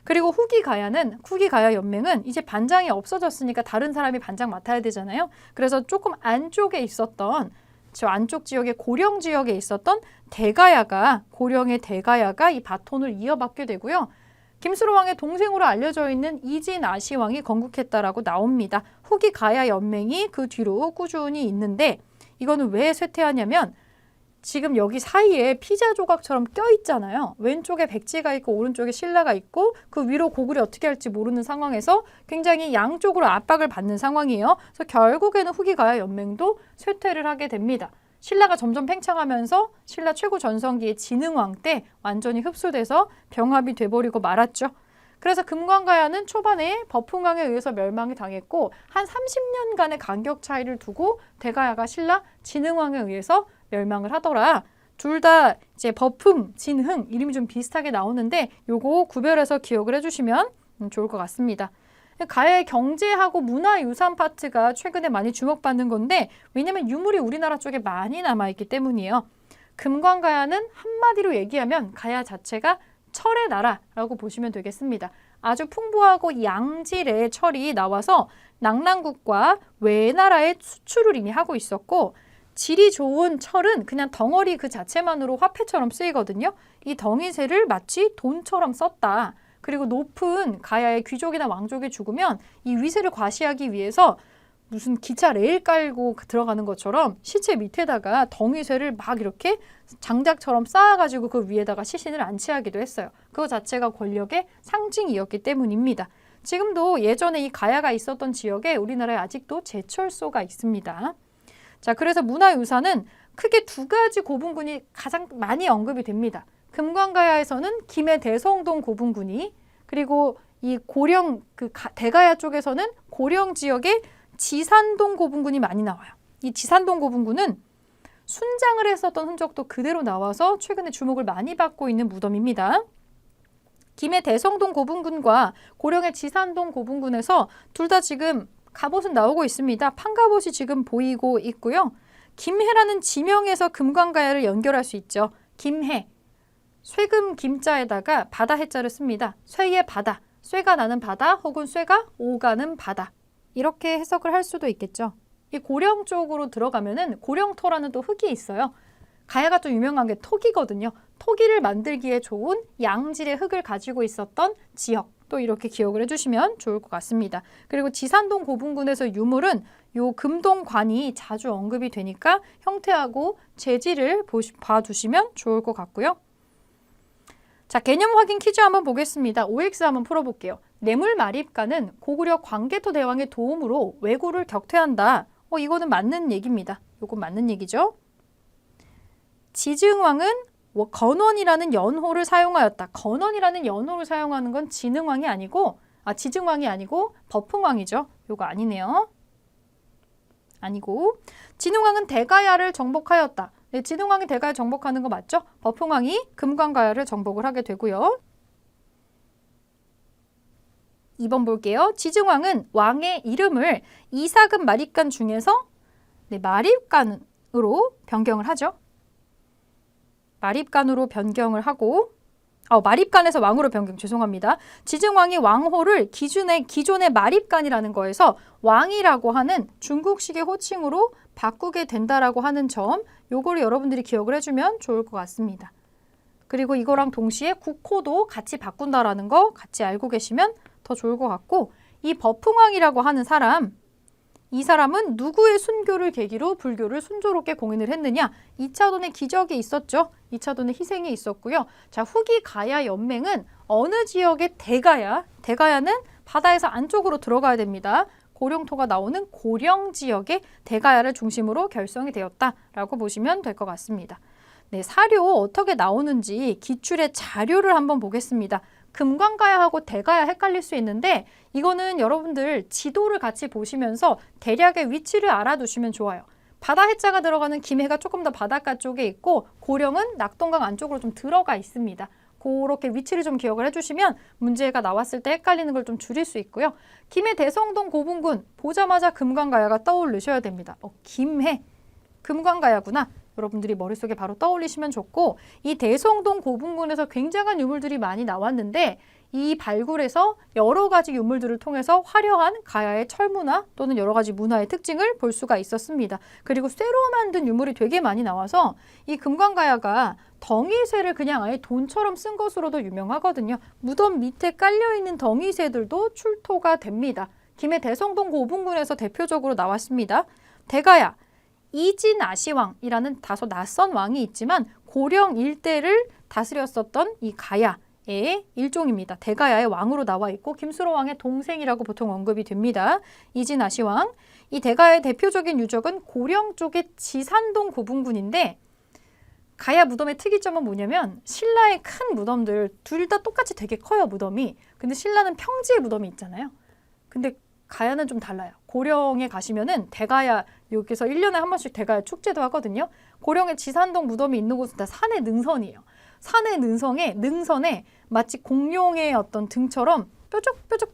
그리고 후기가야 연맹은 이제 반장이 없어졌으니까 다른 사람이 반장 맡아야 되잖아요. 그래서 조금 안쪽에 있었던 저 안쪽 지역의 고령 지역에 있었던 고령의 대가야가 이 바톤을 이어받게 되고요. 김수로 왕의 동생으로 알려져 있는 이진아시 왕이 건국했다라고 나옵니다. 후기 가야 연맹이 그 뒤로 꾸준히 있는데 이거는 왜 쇠퇴하냐면 지금 여기 사이에 피자 조각처럼 껴있잖아요. 왼쪽에 백제가 있고 오른쪽에 신라가 있고 그 위로 고구려 어떻게 할지 모르는 상황에서 굉장히 양쪽으로 압박을 받는 상황이에요. 그래서 결국에는 후기 가야 연맹도 쇠퇴를 하게 됩니다. 신라가 점점 팽창하면서 신라 최고 전성기의 진흥왕 때 완전히 흡수돼서 병합이 돼버리고 말았죠. 그래서 금광가야는 초반에 버풍왕에 의해서 멸망이 당했고 한 30년간의 간격 차이를 두고 대가야가 신라 진흥왕에 의해서 멸망을 하더라. 둘 다 이제 버풍, 진흥 이름이 좀 비슷하게 나오는데 요거 구별해서 기억을 해주시면 좋을 것 같습니다. 가야의 경제하고 문화유산 파트가 최근에 많이 주목받는 건데 왜냐면 유물이 우리나라 쪽에 많이 남아있기 때문이에요. 금광가야는 한마디로 얘기하면 가야 자체가 철의 나라라고 보시면 되겠습니다. 아주 풍부하고 양질의 철이 나와서 낙랑국과 외나라에 수출을 이미 하고 있었고 질이 좋은 철은 그냥 덩어리 그 자체만으로 화폐처럼 쓰이거든요. 이 덩이새를 마치 돈처럼 썼다. 그리고 높은 가야의 귀족이나 왕족이 죽으면 이 위세를 과시하기 위해서 무슨 기차 레일 깔고 들어가는 것처럼 시체 밑에다가 덩이쇠를 막 이렇게 장작처럼 쌓아가지고 그 위에다가 시신을 안치하기도 했어요. 그거 자체가 권력의 상징이었기 때문입니다. 지금도 예전에 이 가야가 있었던 지역에 우리나라에 아직도 제철소가 있습니다. 자, 그래서 문화유산은 크게 두 가지 고분군이 가장 많이 언급이 됩니다. 금광가야에서는 김해 대성동 고분군이 그리고 이 고령 대가야 쪽에서는 고령 지역의 지산동 고분군이 많이 나와요. 이 지산동 고분군은 순장을 했었던 흔적도 그대로 나와서 최근에 주목을 많이 받고 있는 무덤입니다. 김해 대성동 고분군과 고령의 지산동 고분군에서 둘 다 지금 갑옷은 나오고 있습니다. 판갑옷이 지금 보이고 있고요. 김해라는 지명에서 금광가야를 연결할 수 있죠. 김해. 쇠금 김자에다가 바다 해자를 씁니다. 쇠의 바다, 쇠가 나는 바다 혹은 쇠가 오가는 바다. 이렇게 해석을 할 수도 있겠죠. 이 고령 쪽으로 들어가면은 고령토라는 또 흙이 있어요. 가야가 좀 유명한 게 토기거든요. 토기를 만들기에 좋은 양질의 흙을 가지고 있었던 지역. 또 이렇게 기억을 해주시면 좋을 것 같습니다. 그리고 지산동 고분군에서 유물은 요 금동관이 자주 언급이 되니까 형태하고 재질을 봐두시면 좋을 것 같고요. 자, 개념 확인 퀴즈 한번 보겠습니다. OX 한번 풀어볼게요. 뇌물마립가는 고구려 광개토 대왕의 도움으로 왜구를 격퇴한다. 이거는 맞는 얘기입니다. 요건 맞는 얘기죠. 지증왕은 건원이라는 연호를 사용하였다. 건원이라는 연호를 사용하는 건 지증왕이 아니고 버풍왕이죠. 요거 아니네요. 아니고 진흥왕은 대가야를 정복하였다. 네, 진흥왕이 대가야 정복하는 거 맞죠? 버풍왕이 금광가야를 정복을 하게 되고요. 2번 볼게요. 지증왕은 왕의 이름을 이사금 마립간 중에서 마립간으로 변경을 하죠. 마립간으로 변경을 하고 마립간에서 왕으로 변경, 죄송합니다. 지증왕이 왕호를 기존의 마립간이라는 거에서 왕이라고 하는 중국식의 호칭으로 바꾸게 된다라고 하는 점, 요거를 여러분들이 기억을 해주면 좋을 것 같습니다. 그리고 이거랑 동시에 국호도 같이 바꾼다라는 거 같이 알고 계시면 더 좋을 것 같고, 이 버풍왕이라고 하는 사람, 이 사람은 누구의 순교를 계기로 불교를 순조롭게 공인을 했느냐? 이차돈의 기적이 있었죠. 이차돈의 희생이 있었고요. 자, 후기 가야 연맹은 어느 지역의 대가야는 바다에서 안쪽으로 들어가야 됩니다. 고령토가 나오는 고령 지역의 대가야를 중심으로 결성이 되었다라고 보시면 될 것 같습니다. 네, 사료 어떻게 나오는지 기출의 자료를 한번 보겠습니다. 금관가야하고 대가야 헷갈릴 수 있는데 이거는 여러분들 지도를 같이 보시면서 대략의 위치를 알아두시면 좋아요. 바다 해자가 들어가는 김해가 조금 더 바닷가 쪽에 있고 고령은 낙동강 안쪽으로 좀 들어가 있습니다. 그렇게 위치를 좀 기억을 해주시면 문제가 나왔을 때 헷갈리는 걸 좀 줄일 수 있고요. 김해 대성동 고분군 보자마자 금관가야가 떠오르셔야 됩니다. 김해 금관가야구나. 여러분들이 머릿속에 바로 떠올리시면 좋고, 이 대성동 고분군에서 굉장한 유물들이 많이 나왔는데 이 발굴에서 여러 가지 유물들을 통해서 화려한 가야의 철문화 또는 여러 가지 문화의 특징을 볼 수가 있었습니다. 그리고 쇠로 만든 유물이 되게 많이 나와서 이 금관가야가 덩이쇠를 그냥 아예 돈처럼 쓴 것으로도 유명하거든요. 무덤 밑에 깔려있는 덩이쇠들도 출토가 됩니다. 김해 대성동 고분군에서 대표적으로 나왔습니다. 대가야, 이진아시왕이라는 다소 낯선 왕이 있지만 고령 일대를 다스렸었던 이 가야의 일종입니다. 대가야의 왕으로 나와 있고 김수로 왕의 동생이라고 보통 언급이 됩니다. 이진아시왕. 이 대가야의 대표적인 유적은 고령 쪽의 지산동 고분군인데 가야 무덤의 특이점은 뭐냐면 신라의 큰 무덤들 둘 다 똑같이 되게 커요, 무덤이. 근데 신라는 평지의 무덤이 있잖아요. 근데 가야는 좀 달라요. 고령에 가시면은 대가야, 여기서 1년에 한 번씩 대가야 축제도 하거든요. 고령의 지산동 무덤이 있는 곳은 다 산의 능선이에요. 산의 능선에 마치 공룡의 어떤 등처럼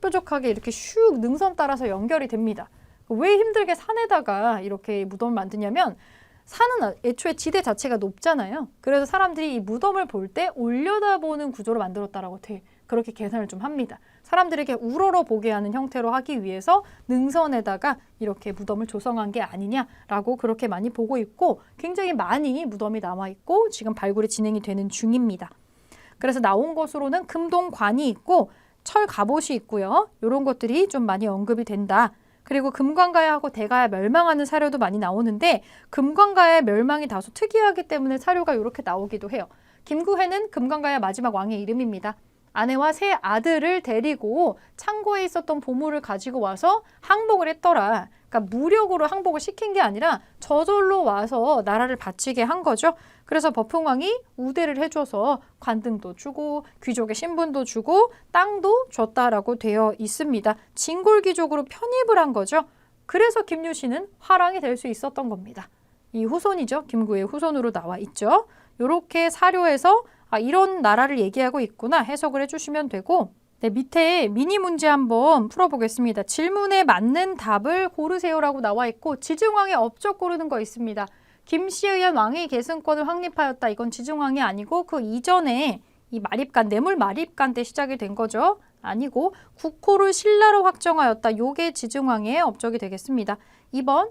뾰족하게 이렇게 슉 능선 따라서 연결이 됩니다. 왜 힘들게 산에다가 이렇게 무덤을 만드냐면 산은 애초에 지대 자체가 높잖아요. 그래서 사람들이 이 무덤을 볼 때 올려다보는 구조로 만들었다라고 그렇게 계산을 좀 합니다. 사람들에게 우러러 보게 하는 형태로 하기 위해서 능선에다가 이렇게 무덤을 조성한 게 아니냐라고 그렇게 많이 보고 있고, 굉장히 많이 무덤이 남아있고 지금 발굴이 진행이 되는 중입니다. 그래서 나온 것으로는 금동관이 있고 철 갑옷이 있고요. 이런 것들이 좀 많이 언급이 된다. 그리고 금관가야하고 대가야 멸망하는 사료도 많이 나오는데 금관가야의 멸망이 다소 특이하기 때문에 사료가 이렇게 나오기도 해요. 김구해는 금관가야 마지막 왕의 이름입니다. 아내와 세 아들을 데리고 창고에 있었던 보물을 가지고 와서 항복을 했더라. 그러니까 무력으로 항복을 시킨 게 아니라 저절로 와서 나라를 바치게 한 거죠. 그래서 버풍왕이 우대를 해줘서 관등도 주고 귀족의 신분도 주고 땅도 줬다라고 되어 있습니다. 진골귀족으로 편입을 한 거죠. 그래서 김유신은 화랑이 될 수 있었던 겁니다. 이 후손이죠. 김구의 후손으로 나와 있죠. 이렇게 사료에서 이런 나라를 얘기하고 있구나 해석을 해주시면 되고, 네, 밑에 미니 문제 한번 풀어보겠습니다. 질문에 맞는 답을 고르세요라고 나와 있고 지증왕의 업적 고르는 거 있습니다. 김씨에 의한 왕위 계승권을 확립하였다. 이건 지증왕이 아니고 그 이전에 이 마립간, 뇌물 마립간 때 시작이 된 거죠. 아니고 국호를 신라로 확정하였다. 요게 지증왕의 업적이 되겠습니다. 2번,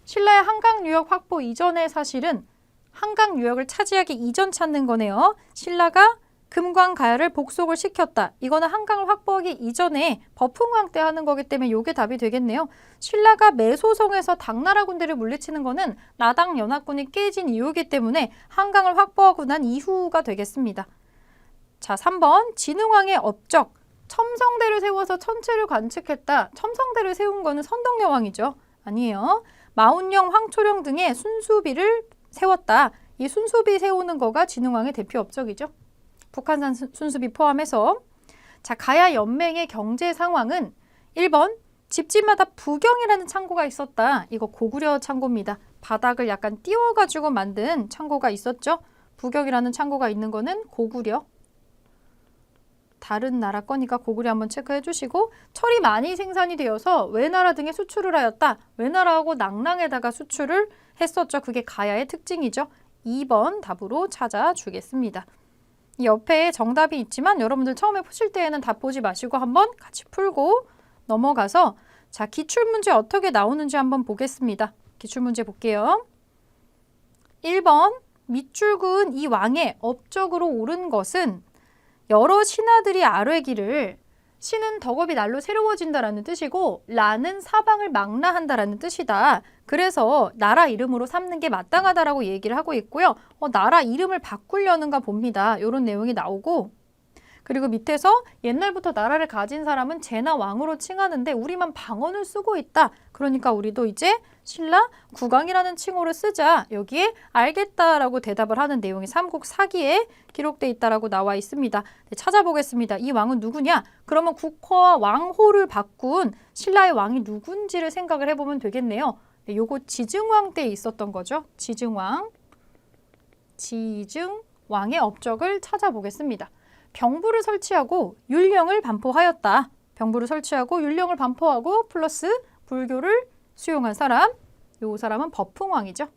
신라의 한강 유역 확보 이전의 사실은 한강 유역을 차지하기 이전 찾는 거네요. 신라가 금관가야를 복속을 시켰다. 이거는 한강을 확보하기 이전에 버풍왕 때 하는 거기 때문에 이게 답이 되겠네요. 신라가 매소성에서 당나라 군대를 물리치는 거는 나당 연합군이 깨진 이유이기 때문에 한강을 확보하고 난 이후가 되겠습니다. 자, 3번 진흥왕의 업적. 첨성대를 세워서 천체를 관측했다. 첨성대를 세운 거는 선덕여왕이죠. 아니에요. 마운령, 황초령 등의 순수비를 세웠다. 이 순수비 세우는 거가 진흥왕의 대표 업적이죠. 북한산 순수비 포함해서. 자, 가야 연맹의 경제 상황은 1번 집집마다 부경이라는 창고가 있었다. 이거 고구려 창고입니다. 바닥을 약간 띄워가지고 만든 창고가 있었죠. 부경이라는 창고가 있는 거는 고구려. 다른 나라 거니까 고구려 한번 체크해 주시고, 철이 많이 생산이 되어서 외나라 등에 수출을 하였다. 외나라하고 낭랑에다가 수출을 했었죠. 그게 가야의 특징이죠. 2번 답으로 찾아주겠습니다. 이 옆에 정답이 있지만 여러분들 처음에 푸실 때에는 다 보지 마시고 한번 같이 풀고 넘어가서 자, 기출문제 어떻게 나오는지 한번 보겠습니다. 기출문제 볼게요. 1번 밑줄 그은 이 왕의 업적으로 옳은 것은 여러 신하들이 아뢰기를 신은 덕업이 날로 새로워진다라는 뜻이고 라는 사방을 망라한다라는 뜻이다. 그래서 나라 이름으로 삼는 게 마땅하다라고 얘기를 하고 있고요. 나라 이름을 바꾸려는가 봅니다. 이런 내용이 나오고 그리고 밑에서 옛날부터 나라를 가진 사람은 제나 왕으로 칭하는데 우리만 방언을 쓰고 있다. 그러니까 우리도 이제 신라 국왕이라는 칭호를 쓰자. 여기에 알겠다라고 대답을 하는 내용이 삼국사기에 기록돼 있다라고 나와 있습니다. 네, 찾아보겠습니다. 이 왕은 누구냐? 그러면 국호와 왕호를 바꾼 신라의 왕이 누군지를 생각을 해보면 되겠네요. 네, 요거 지증왕 때 있었던 거죠. 지증왕. 지증왕의 업적을 찾아보겠습니다. 병부를 설치하고 율령을 반포하였다. 병부를 설치하고 율령을 반포하고 플러스 불교를 수용한 사람. 이 사람은 법흥왕이죠.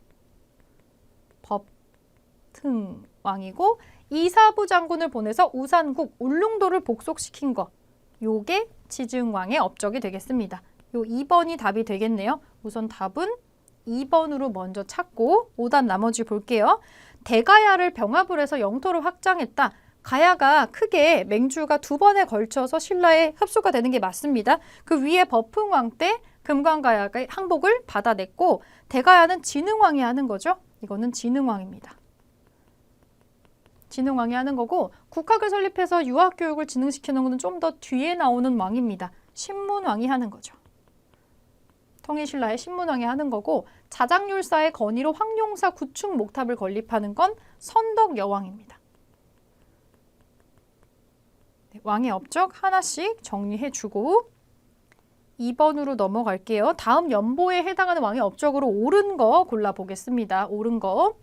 법흥왕이고 이사부 장군을 보내서 우산국 울릉도를 복속시킨 것. 요게 지증왕의 업적이 되겠습니다. 요 2번이 답이 되겠네요. 우선 답은 2번으로 먼저 찾고 5단 나머지 볼게요. 대가야를 병합을 해서 영토를 확장했다. 가야가 크게 맹주가 2번에 걸쳐서 신라에 흡수가 되는 게 맞습니다. 그 위에 법흥왕 때 금관가야가 항복을 받아냈고 대가야는 진흥왕이 하는 거죠. 이거는 진흥왕입니다. 진흥왕이 하는 거고 국학을 설립해서 유학교육을 진흥시키는 것은 좀 더 뒤에 나오는 왕입니다. 신문왕이 하는 거죠. 통일신라의 신문왕이 하는 거고 자장률사의 건의로 황룡사 구축 목탑을 건립하는 건 선덕여왕입니다. 왕의 업적 하나씩 정리해주고 2번으로 넘어갈게요. 다음 연보에 해당하는 왕의 업적으로 옳은 거 골라보겠습니다. 옳은 거.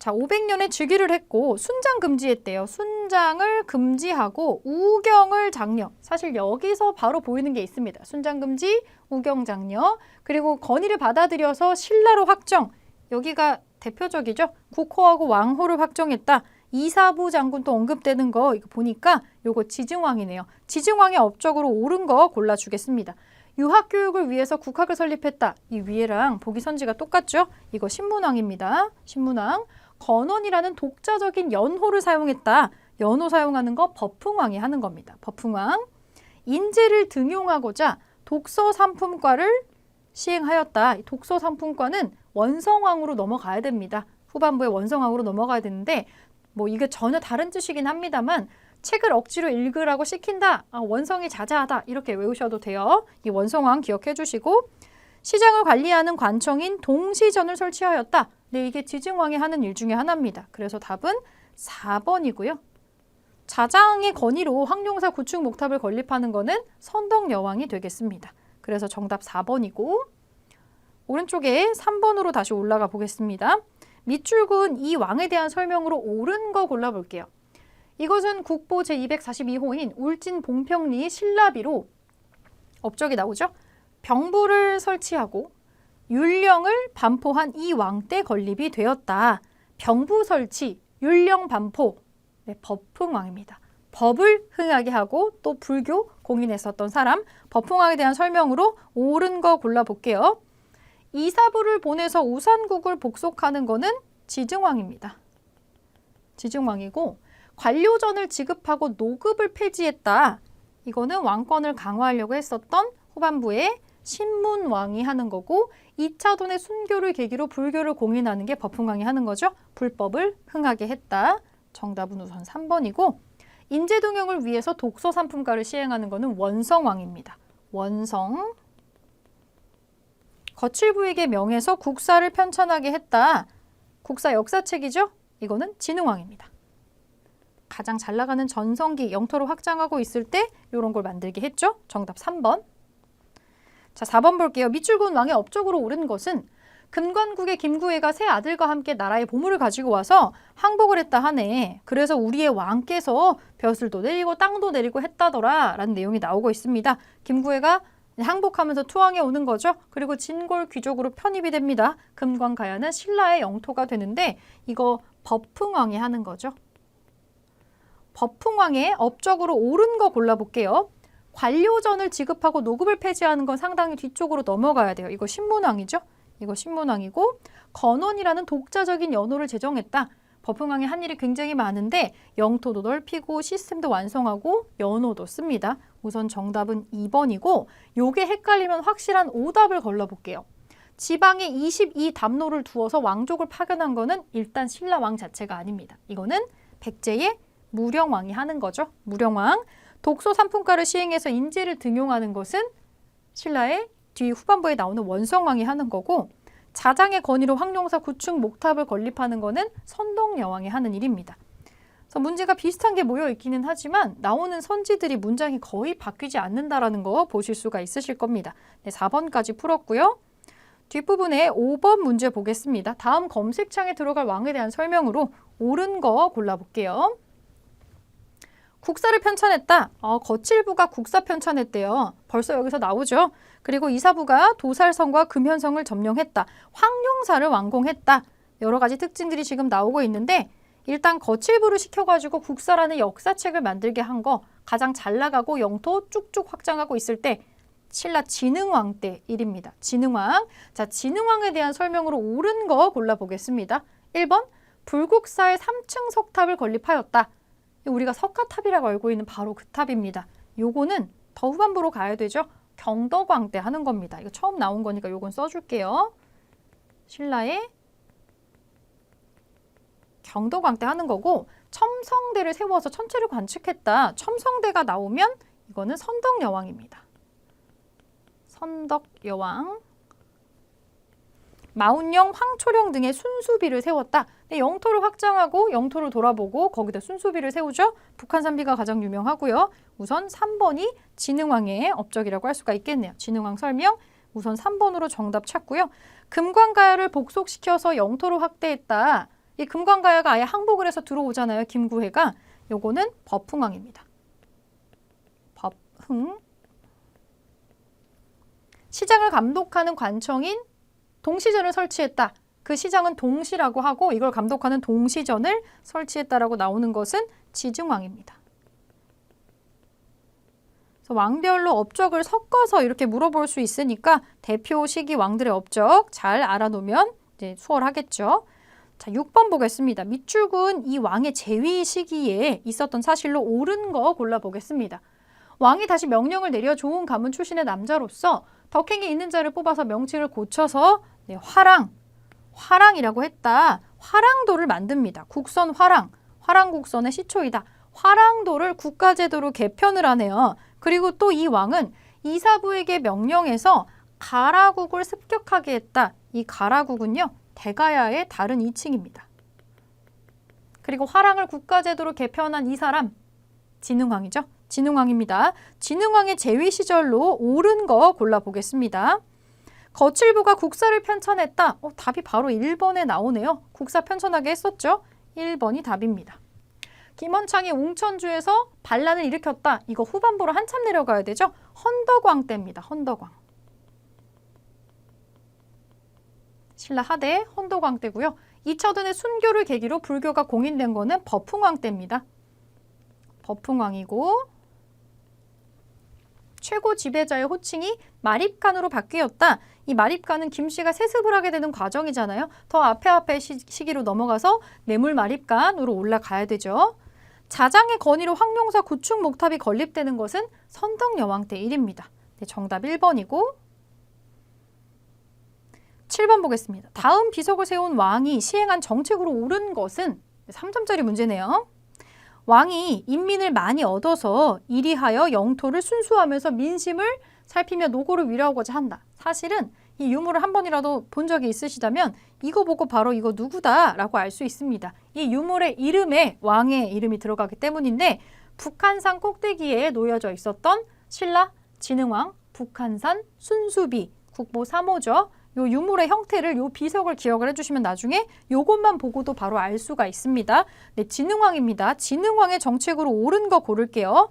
자, 500년에 즉위를 했고 순장 금지했대요. 순장을 금지하고 우경을 장려. 사실 여기서 바로 보이는 게 있습니다. 순장 금지, 우경 장려. 그리고 건의를 받아들여서 신라로 확정. 여기가 대표적이죠. 국호하고 왕호를 확정했다. 이사부 장군 또 언급되는 거 이거 보니까 요거 지증왕이네요. 지증왕의 업적으로 옳은 거 골라주겠습니다. 유학교육을 위해서 국학을 설립했다. 이 위에랑 보기 선지가 똑같죠? 이거 신문왕입니다. 신문왕. 건원이라는 독자적인 연호를 사용했다. 연호 사용하는 거 법흥왕이 하는 겁니다. 법흥왕. 인재를 등용하고자 독서삼품과를 시행하였다. 독서삼품과는 원성왕으로 넘어가야 됩니다. 후반부에 원성왕으로 넘어가야 되는데 뭐 이게 전혀 다른 뜻이긴 합니다만 책을 억지로 읽으라고 시킨다. 원성이 자자하다. 이렇게 외우셔도 돼요. 이 원성왕 기억해 주시고 시장을 관리하는 관청인 동시전을 설치하였다. 네, 이게 지증왕이 하는 일 중에 하나입니다. 그래서 답은 4번이고요. 자장의 건의로 황룡사 구축 목탑을 건립하는 거는 선덕여왕이 되겠습니다. 그래서 정답 4번이고 오른쪽에 3번으로 다시 올라가 보겠습니다. 밑줄 그은 이 왕에 대한 설명으로 옳은 거 골라볼게요. 이것은 국보 제242호인 울진 봉평리 신라비로 업적이 나오죠. 병부를 설치하고 율령을 반포한 이 왕 때 건립이 되었다. 병부 설치, 율령 반포, 네, 법흥왕입니다. 법을 흥하게 하고 또 불교 공인했었던 사람, 법흥왕에 대한 설명으로 옳은 거 골라볼게요. 이사부를 보내서 우산국을 복속하는 거는 지증왕입니다. 지증왕이고 관료전을 지급하고 노급을 폐지했다. 이거는 왕권을 강화하려고 했었던 후반부에 신문왕이 하는 거고 2차 돈의 순교를 계기로 불교를 공인하는 게 법흥왕이 하는 거죠. 불법을 흥하게 했다. 정답은 우선 3번이고 인재동용을 위해서 독서삼품과를 시행하는 거는 원성왕입니다. 원성. 거칠부에게 명해서 국사를 편찬하게 했다. 국사 역사책이죠? 이거는 진흥왕입니다. 가장 잘 나가는 전성기 영토를 확장하고 있을 때 이런 걸 만들게 했죠? 정답 3번. 자, 4번 볼게요. 밑줄 그은 왕의 업적으로 옳은 것은 금관국의 김구애가 세 아들과 함께 나라의 보물을 가지고 와서 항복을 했다 하네. 그래서 우리의 왕께서 벼슬도 내리고 땅도 내리고 했다더라 라는 내용이 나오고 있습니다. 김구애가 항복하면서 투항해 오는 거죠. 그리고 진골 귀족으로 편입이 됩니다. 금관가야는 신라의 영토가 되는데 이거 법흥왕이 하는 거죠. 법흥왕의 업적으로 옳은 거 골라볼게요. 관료전을 지급하고 노급을 폐지하는 건 상당히 뒤쪽으로 넘어가야 돼요. 이거 신문왕이죠. 이거 신문왕이고 건원이라는 독자적인 연호를 제정했다. 법흥왕이 한 일이 굉장히 많은데 영토도 넓히고 시스템도 완성하고 연호도 씁니다. 우선 정답은 2번이고 요게 헷갈리면 확실한 오답을 걸러볼게요. 지방에 22담로를 두어서 왕족을 파견한 거는 일단 신라왕 자체가 아닙니다. 이거는 백제의 무령왕이 하는 거죠. 무령왕. 독소 삼품가를 시행해서 인재를 등용하는 것은 신라의 뒤 후반부에 나오는 원성왕이 하는 거고 자장의 건의로 황룡사 구축 목탑을 건립하는 거는 선덕여왕이 하는 일입니다. 그래서 문제가 비슷한 게 모여 있기는 하지만 나오는 선지들이 문장이 거의 바뀌지 않는다라는 거 보실 수가 있으실 겁니다. 네, 4번까지 풀었고요. 뒷부분에 5번 문제 보겠습니다. 다음 검색창에 들어갈 왕에 대한 설명으로 옳은 거 골라볼게요. 국사를 편찬했다. 거칠부가 국사 편찬했대요. 벌써 여기서 나오죠. 그리고 이사부가 도살성과 금현성을 점령했다. 황룡사를 완공했다. 여러 가지 특징들이 지금 나오고 있는데 일단 거칠부를 시켜가지고 국사라는 역사책을 만들게 한 거 가장 잘 나가고 영토 쭉쭉 확장하고 있을 때 신라 진흥왕 때 일입니다. 진흥왕. 자, 진흥왕에 대한 설명으로 옳은 거 골라보겠습니다. 1번 불국사의 3층 석탑을 건립하였다. 우리가 석가탑이라고 알고 있는 바로 그 탑입니다. 요거는 더 후반부로 가야 되죠. 경덕왕 때 하는 겁니다. 이거 처음 나온 거니까 요건 써줄게요. 신라의 경덕왕 때 하는 거고 첨성대를 세워서 천체를 관측했다. 첨성대가 나오면 이거는 선덕여왕입니다. 선덕여왕. 마운령, 황초령 등의 순수비를 세웠다. 네, 영토를 확장하고 영토를 돌아보고 거기다 순수비를 세우죠. 북한산비가 가장 유명하고요. 우선 3번이 진흥왕의 업적이라고 할 수가 있겠네요. 진흥왕 설명 우선 3번으로 정답 찾고요. 금관가야를 복속시켜서 영토를 확대했다. 이 금관가야가 아예 항복을 해서 들어오잖아요. 김구해가. 요거는 법흥왕입니다. 법흥. 시장을 감독하는 관청인 동시전을 설치했다. 그 시장은 동시라고 하고 이걸 감독하는 동시전을 설치했다라고 나오는 것은 지증왕입니다. 그래서 왕별로 업적을 섞어서 이렇게 물어볼 수 있으니까 대표 시기 왕들의 업적 잘 알아놓으면 이제 수월하겠죠. 자, 6번 보겠습니다. 밑줄은 이 왕의 재위 시기에 있었던 사실로 옳은 거 골라보겠습니다. 왕이 다시 명령을 내려 좋은 가문 출신의 남자로서 덕행이 있는 자를 뽑아서 명칭을 고쳐서 네, 화랑이라고 했다. 화랑도를 만듭니다. 국선 화랑, 화랑국선의 시초이다. 화랑도를 국가제도로 개편을 하네요. 그리고 또 이 왕은 이사부에게 명령해서 가라국을 습격하게 했다. 이 가라국은요, 대가야의 다른 이칭입니다. 그리고 화랑을 국가제도로 개편한 이 사람, 진흥왕이죠. 진흥왕입니다. 진흥왕의 재위 시절로 옳은 거 골라보겠습니다. 거칠부가 국사를 편찬했다. 답이 바로 1번에 나오네요. 국사 편찬하게 했었죠. 1번이 답입니다. 김원창이 웅천주에서 반란을 일으켰다. 이거 후반부로 한참 내려가야 되죠. 헌덕왕 때입니다. 헌덕왕. 신라 하대 헌덕왕 때고요. 이처든의 순교를 계기로 불교가 공인된 거는 법흥왕 때입니다. 법흥왕이고 최고 지배자의 호칭이 마립간으로 바뀌었다. 이 마립간은 김씨가 세습을 하게 되는 과정이잖아요. 더 앞에 시기로 넘어가서 뇌물 마립간으로 올라가야 되죠. 자장의 건의로 황룡사 구축 목탑이 건립되는 것은 선덕여왕 때 일입니다. 네, 정답 1번이고 7번 보겠습니다. 다음 비석을 세운 왕이 시행한 정책으로 옳은 것은 3점짜리 문제네요. 왕이 인민을 많이 얻어서 이리하여 영토를 순수하면서 민심을 살피며 노고를 위로하고자 한다. 사실은 이 유물을 한 번이라도 본 적이 있으시다면 이거 보고 바로 이거 누구다라고 알 수 있습니다. 이 유물의 이름에 왕의 이름이 들어가기 때문인데 북한산 꼭대기에 놓여져 있었던 신라 진흥왕 북한산 순수비 국보 3호죠. 요 유물의 형태를 요 비석을 기억을 해주시면 나중에 요것만 보고도 바로 알 수가 있습니다. 네, 진흥왕입니다. 진흥왕의 정책으로 옳은 거 고를게요.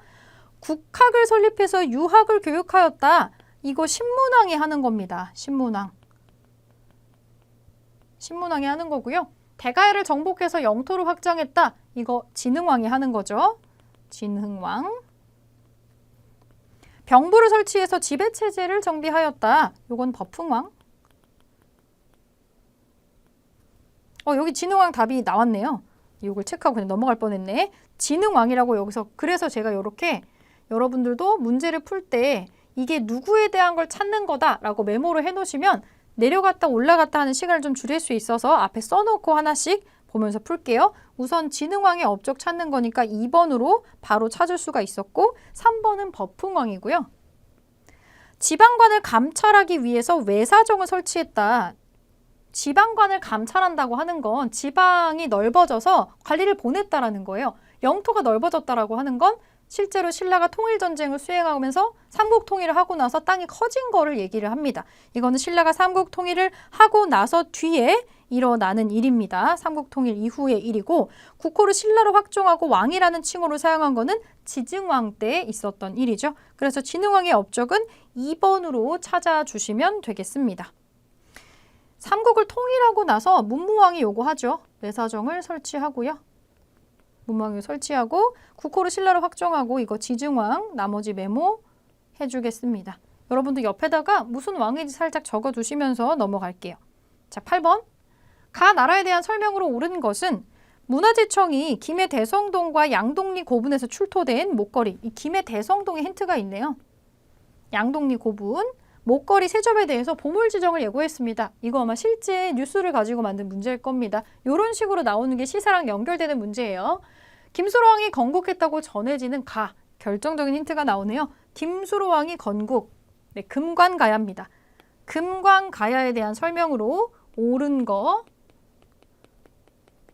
국학을 설립해서 유학을 교육하였다. 이거 신문왕이 하는 겁니다. 신문왕. 신문왕이 하는 거고요. 대가야를 정복해서 영토를 확장했다. 이거 진흥왕이 하는 거죠. 진흥왕. 병부를 설치해서 지배체제를 정비하였다. 요건 버풍왕. 여기 진흥왕 답이 나왔네요. 이걸 체크하고 그냥 넘어갈 뻔했네. 진흥왕이라고 여기서 그래서 제가 이렇게 여러분들도 문제를 풀 때 이게 누구에 대한 걸 찾는 거다라고 메모를 해놓으시면 내려갔다 올라갔다 하는 시간을 좀 줄일 수 있어서 앞에 써놓고 하나씩 보면서 풀게요. 우선 진흥왕의 업적 찾는 거니까 2번으로 바로 찾을 수가 있었고 3번은 버풍왕이고요. 지방관을 감찰하기 위해서 외사정을 설치했다. 지방관을 감찰한다고 하는 건 지방이 넓어져서 관리를 보냈다라는 거예요. 영토가 넓어졌다라고 하는 건 실제로 신라가 통일전쟁을 수행하면서 삼국통일을 하고 나서 땅이 커진 거를 얘기를 합니다. 이거는 신라가 삼국통일을 하고 나서 뒤에 일어나는 일입니다. 삼국통일 이후의 일이고 국호를 신라로 확정하고 왕이라는 칭호를 사용한 거는 지증왕 때 있었던 일이죠. 그래서 진흥왕의 업적은 2번으로 찾아주시면 되겠습니다. 삼국을 통일하고 나서 문무왕이 요구하죠. 외사정을 설치하고요. 문무왕을 설치하고 국호를 신라로 확정하고 이거 지증왕 나머지 메모 해주겠습니다. 여러분도 옆에다가 무슨 왕인지 살짝 적어두시면서 넘어갈게요. 자, 8번. 가 나라에 대한 설명으로 옳은 것은 문화재청이 김해 대성동과 양동리 고분에서 출토된 목걸이. 이 김해 대성동에 힌트가 있네요. 양동리 고분. 목걸이 세 점에 대해서 보물 지정을 예고했습니다. 이거 아마 실제 뉴스를 가지고 만든 문제일 겁니다. 이런 식으로 나오는 게 시사랑 연결되는 문제예요. 김수로왕이 건국했다고 전해지는 가. 결정적인 힌트가 나오네요. 김수로왕이 건국. 네, 금관가야입니다. 금관가야에 대한 설명으로 옳은 거.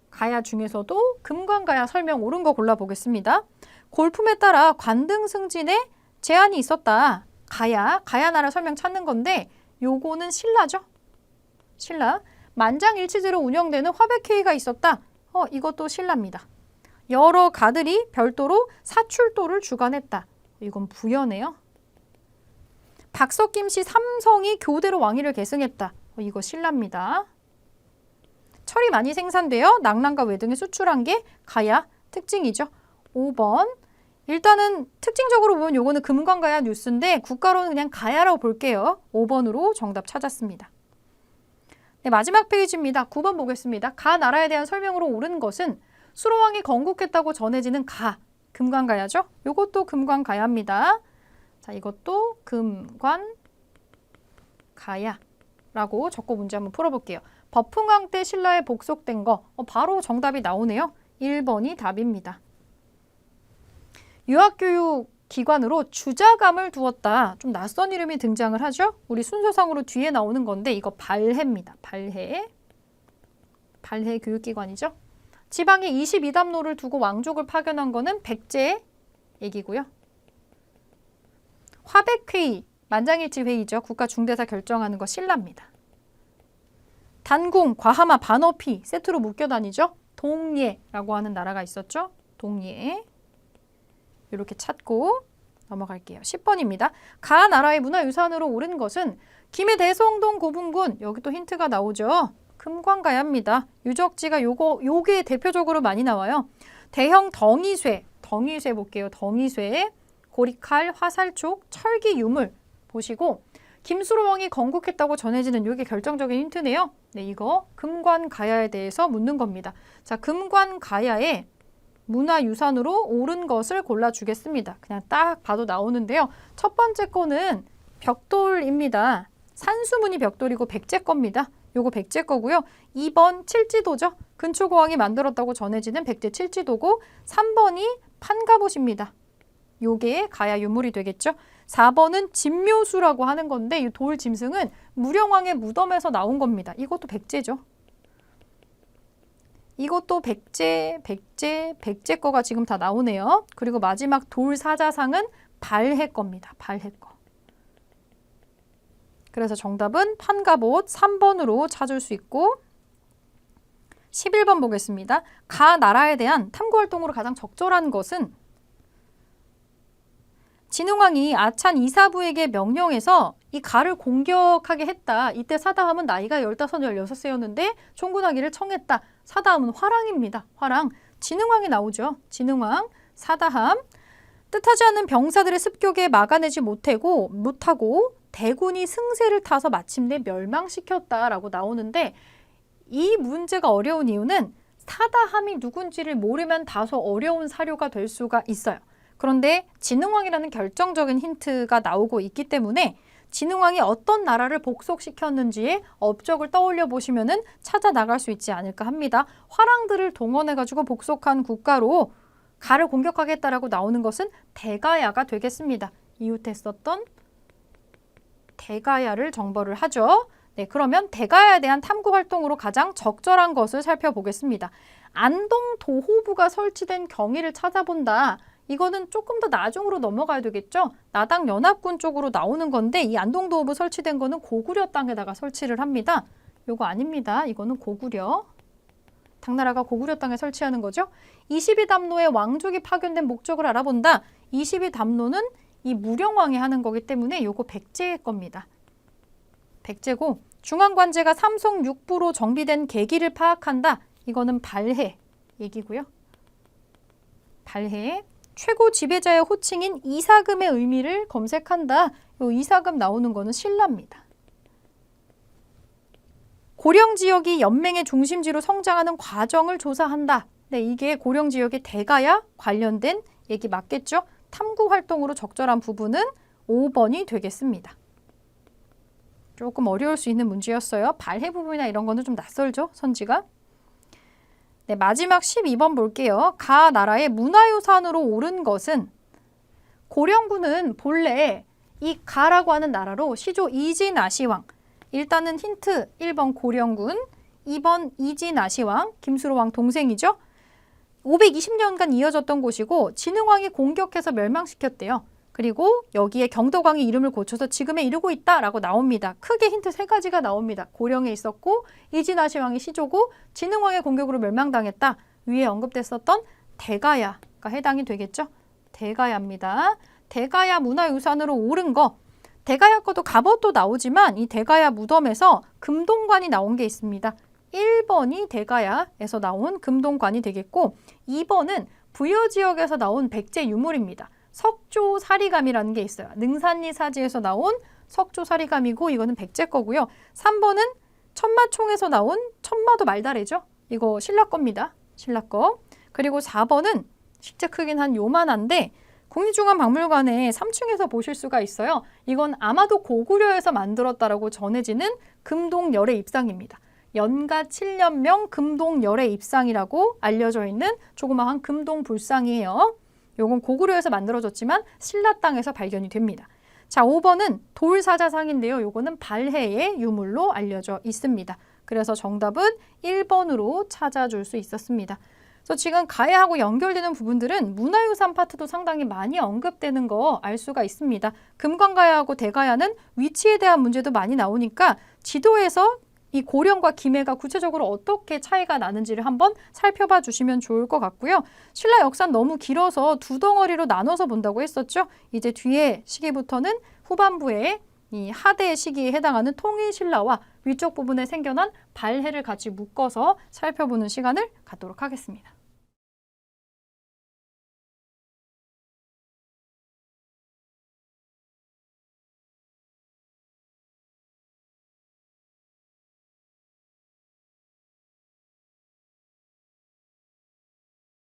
가야 중에서도 금관가야 설명 옳은 거 골라보겠습니다. 골품에 따라 관등 승진에 제한이 있었다. 가야 나라 설명 찾는 건데 요거는 신라죠. 신라. 만장일치제로 운영되는 화백회의가 있었다. 이것도 신라입니다. 여러 가들이 별도로 사출도를 주관했다. 이건 부여네요. 박석김씨 삼성이 교대로 왕위를 계승했다. 이거 신라입니다. 철이 많이 생산되어 낙랑과 외등에 수출한 게 가야 특징이죠. 5번. 일단은 특징적으로 보면 요거는 금관가야 뉴스인데 국가로는 그냥 가야라고 볼게요. 5번으로 정답 찾았습니다. 네, 마지막 페이지입니다. 9번 보겠습니다. 가 나라에 대한 설명으로 옳은 것은 수로왕이 건국했다고 전해지는 가. 금관가야죠. 요것도 금관가야입니다. 자, 이것도 금관가야라고 적고 문제 한번 풀어볼게요. 버풍왕 때 신라에 복속된 거. 바로 정답이 나오네요. 1번이 답입니다. 유학교육 기관으로 주자감을 두었다. 좀 낯선 이름이 등장을 하죠? 우리 순서상으로 뒤에 나오는 건데 이거 발해입니다. 발해 교육기관이죠. 지방에 22담로를 두고 왕족을 파견한 거는 백제 얘기고요. 화백회의, 만장일치 회의죠. 국가 중대사 결정하는 거 신라입니다. 단궁, 과하마, 반어피 세트로 묶여 다니죠. 동예라고 하는 나라가 있었죠. 동예. 이렇게 찾고 넘어갈게요. 10번입니다. 가 나라의 문화유산으로 옳은 것은 김해 대성동 고분군. 여기 또 힌트가 나오죠. 금관가야입니다. 유적지가 요게 대표적으로 많이 나와요. 대형 덩이쇠 볼게요. 덩이쇠, 고리칼, 화살촉, 철기 유물 보시고 김수로왕이 건국했다고 전해지는 이게 결정적인 힌트네요. 네, 이거 금관가야에 대해서 묻는 겁니다. 자, 금관가야의 문화유산으로 옳은 것을 골라주겠습니다. 그냥 딱 봐도 나오는데요. 첫 번째 거는 벽돌입니다. 산수문이 벽돌이고 백제 겁니다. 요거 백제 거고요. 2번 칠지도죠. 근초고왕이 만들었다고 전해지는 백제 칠지도고 3번이 판가봇입니다. 요게 가야 유물이 되겠죠. 4번은 진묘수라고 하는 건데 이 돌 짐승은 무령왕의 무덤에서 나온 겁니다. 이것도 백제죠. 이것도 백제 거가 지금 다 나오네요. 그리고 마지막 돌 사자상은 발해 겁니다. 발해 거. 그래서 정답은 판가봇 3번으로 찾을 수 있고 11번 보겠습니다. 가 나라에 대한 탐구활동으로 가장 적절한 것은 진흥왕이 아찬 이사부에게 명령해서 이 가를 공격하게 했다. 이때 사다함은 나이가 15, 16세였는데 총군하기를 청했다. 사다함은 화랑입니다. 화랑. 진흥왕이 나오죠. 진흥왕, 사다함. 뜻하지 않는 병사들의 습격에 막아내지 못하고 대군이 승세를 타서 마침내 멸망시켰다라고 나오는데 이 문제가 어려운 이유는 사다함이 누군지를 모르면 다소 어려운 사료가 될 수가 있어요. 그런데 진흥왕이라는 결정적인 힌트가 나오고 있기 때문에 진흥왕이 어떤 나라를 복속시켰는지의 업적을 떠올려 보시면은 찾아 나갈 수 있지 않을까 합니다. 화랑들을 동원해가지고 복속한 국가로 가를 공격하겠다라고 나오는 것은 대가야가 되겠습니다. 이웃에 썼던 대가야를 정벌을 하죠. 네, 그러면 대가야에 대한 탐구 활동으로 가장 적절한 것을 살펴보겠습니다. 안동 도호부가 설치된 경위를 찾아본다. 이거는 조금 더 나중으로 넘어가야 되겠죠. 나당 연합군 쪽으로 나오는 건데 이 안동 도호부 설치된 거는 고구려 땅에다가 설치를 합니다. 요거 아닙니다. 이거는 고구려. 당나라가 고구려 땅에 설치하는 거죠. 22담로의 왕족이 파견된 목적을 알아본다. 22담로는 이 무령왕이 하는 거기 때문에 요거 백제의 겁니다. 백제고 중앙관제가 삼성 6부로 정비된 계기를 파악한다. 이거는 발해 얘기고요. 발해. 최고 지배자의 호칭인 이사금의 의미를 검색한다. 요 이사금 나오는 거는 신라입니다. 고령 지역이 연맹의 중심지로 성장하는 과정을 조사한다. 네, 이게 고령 지역의 대가야 관련된 얘기 맞겠죠? 탐구 활동으로 적절한 부분은 5번이 되겠습니다. 조금 어려울 수 있는 문제였어요. 발해 부분이나 이런 거는 좀 낯설죠? 선지가. 네, 마지막 12번 볼게요. 가 나라의 문화유산으로 오른 것은 고령군은 본래 이 가라고 하는 나라로 시조 이진아시왕. 일단은 힌트 1번 고령군, 2번 이진아시왕, 김수로왕 동생이죠. 520년간 이어졌던 곳이고 진흥왕이 공격해서 멸망시켰대요. 그리고 여기에 경덕왕이 이름을 고쳐서 지금에 이르고 있다라고 나옵니다. 크게 힌트 3가지가 나옵니다. 고령에 있었고 이진아시왕이 시조고 진흥왕의 공격으로 멸망당했다. 위에 언급됐었던 대가야가 해당이 되겠죠. 대가야입니다. 대가야 문화유산으로 오른 거. 대가야 거도 갑옷도 나오지만 이 대가야 무덤에서 금동관이 나온 게 있습니다. 1번이 대가야에서 나온 금동관이 되겠고 2번은 부여지역에서 나온 백제 유물입니다. 석조사리감이라는 게 있어요. 능산리 사지에서 나온 석조사리감이고 이거는 백제 거고요. 3번은 천마총에서 나온 천마도 말다래죠. 이거 신라 겁니다. 신라 거. 그리고 4번은 실제 크긴 한 요만한데 국립중앙박물관에 3층에서 보실 수가 있어요. 이건 아마도 고구려에서 만들었다라고 전해지는 금동열의 입상입니다. 연가 7년명 금동열의 입상이라고 알려져 있는 조그마한 금동불상이에요. 요건 고구려에서 만들어졌지만 신라 땅에서 발견이 됩니다. 자, 5번은 돌사자상인데요. 요거는 발해의 유물로 알려져 있습니다. 그래서 정답은 1번으로 찾아줄 수 있었습니다. 그래서 지금 가야하고 연결되는 부분들은 문화유산 파트도 상당히 많이 언급되는 거 알 수가 있습니다. 금관가야하고 대가야는 위치에 대한 문제도 많이 나오니까 지도에서 이 고령과 김해가 구체적으로 어떻게 차이가 나는지를 한번 살펴봐 주시면 좋을 것 같고요. 신라 역사는 너무 길어서 2덩어리로 나눠서 본다고 했었죠. 이제 뒤에 시기부터는 후반부에 이 하대 시기에 해당하는 통일신라와 위쪽 부분에 생겨난 발해를 같이 묶어서 살펴보는 시간을 갖도록 하겠습니다.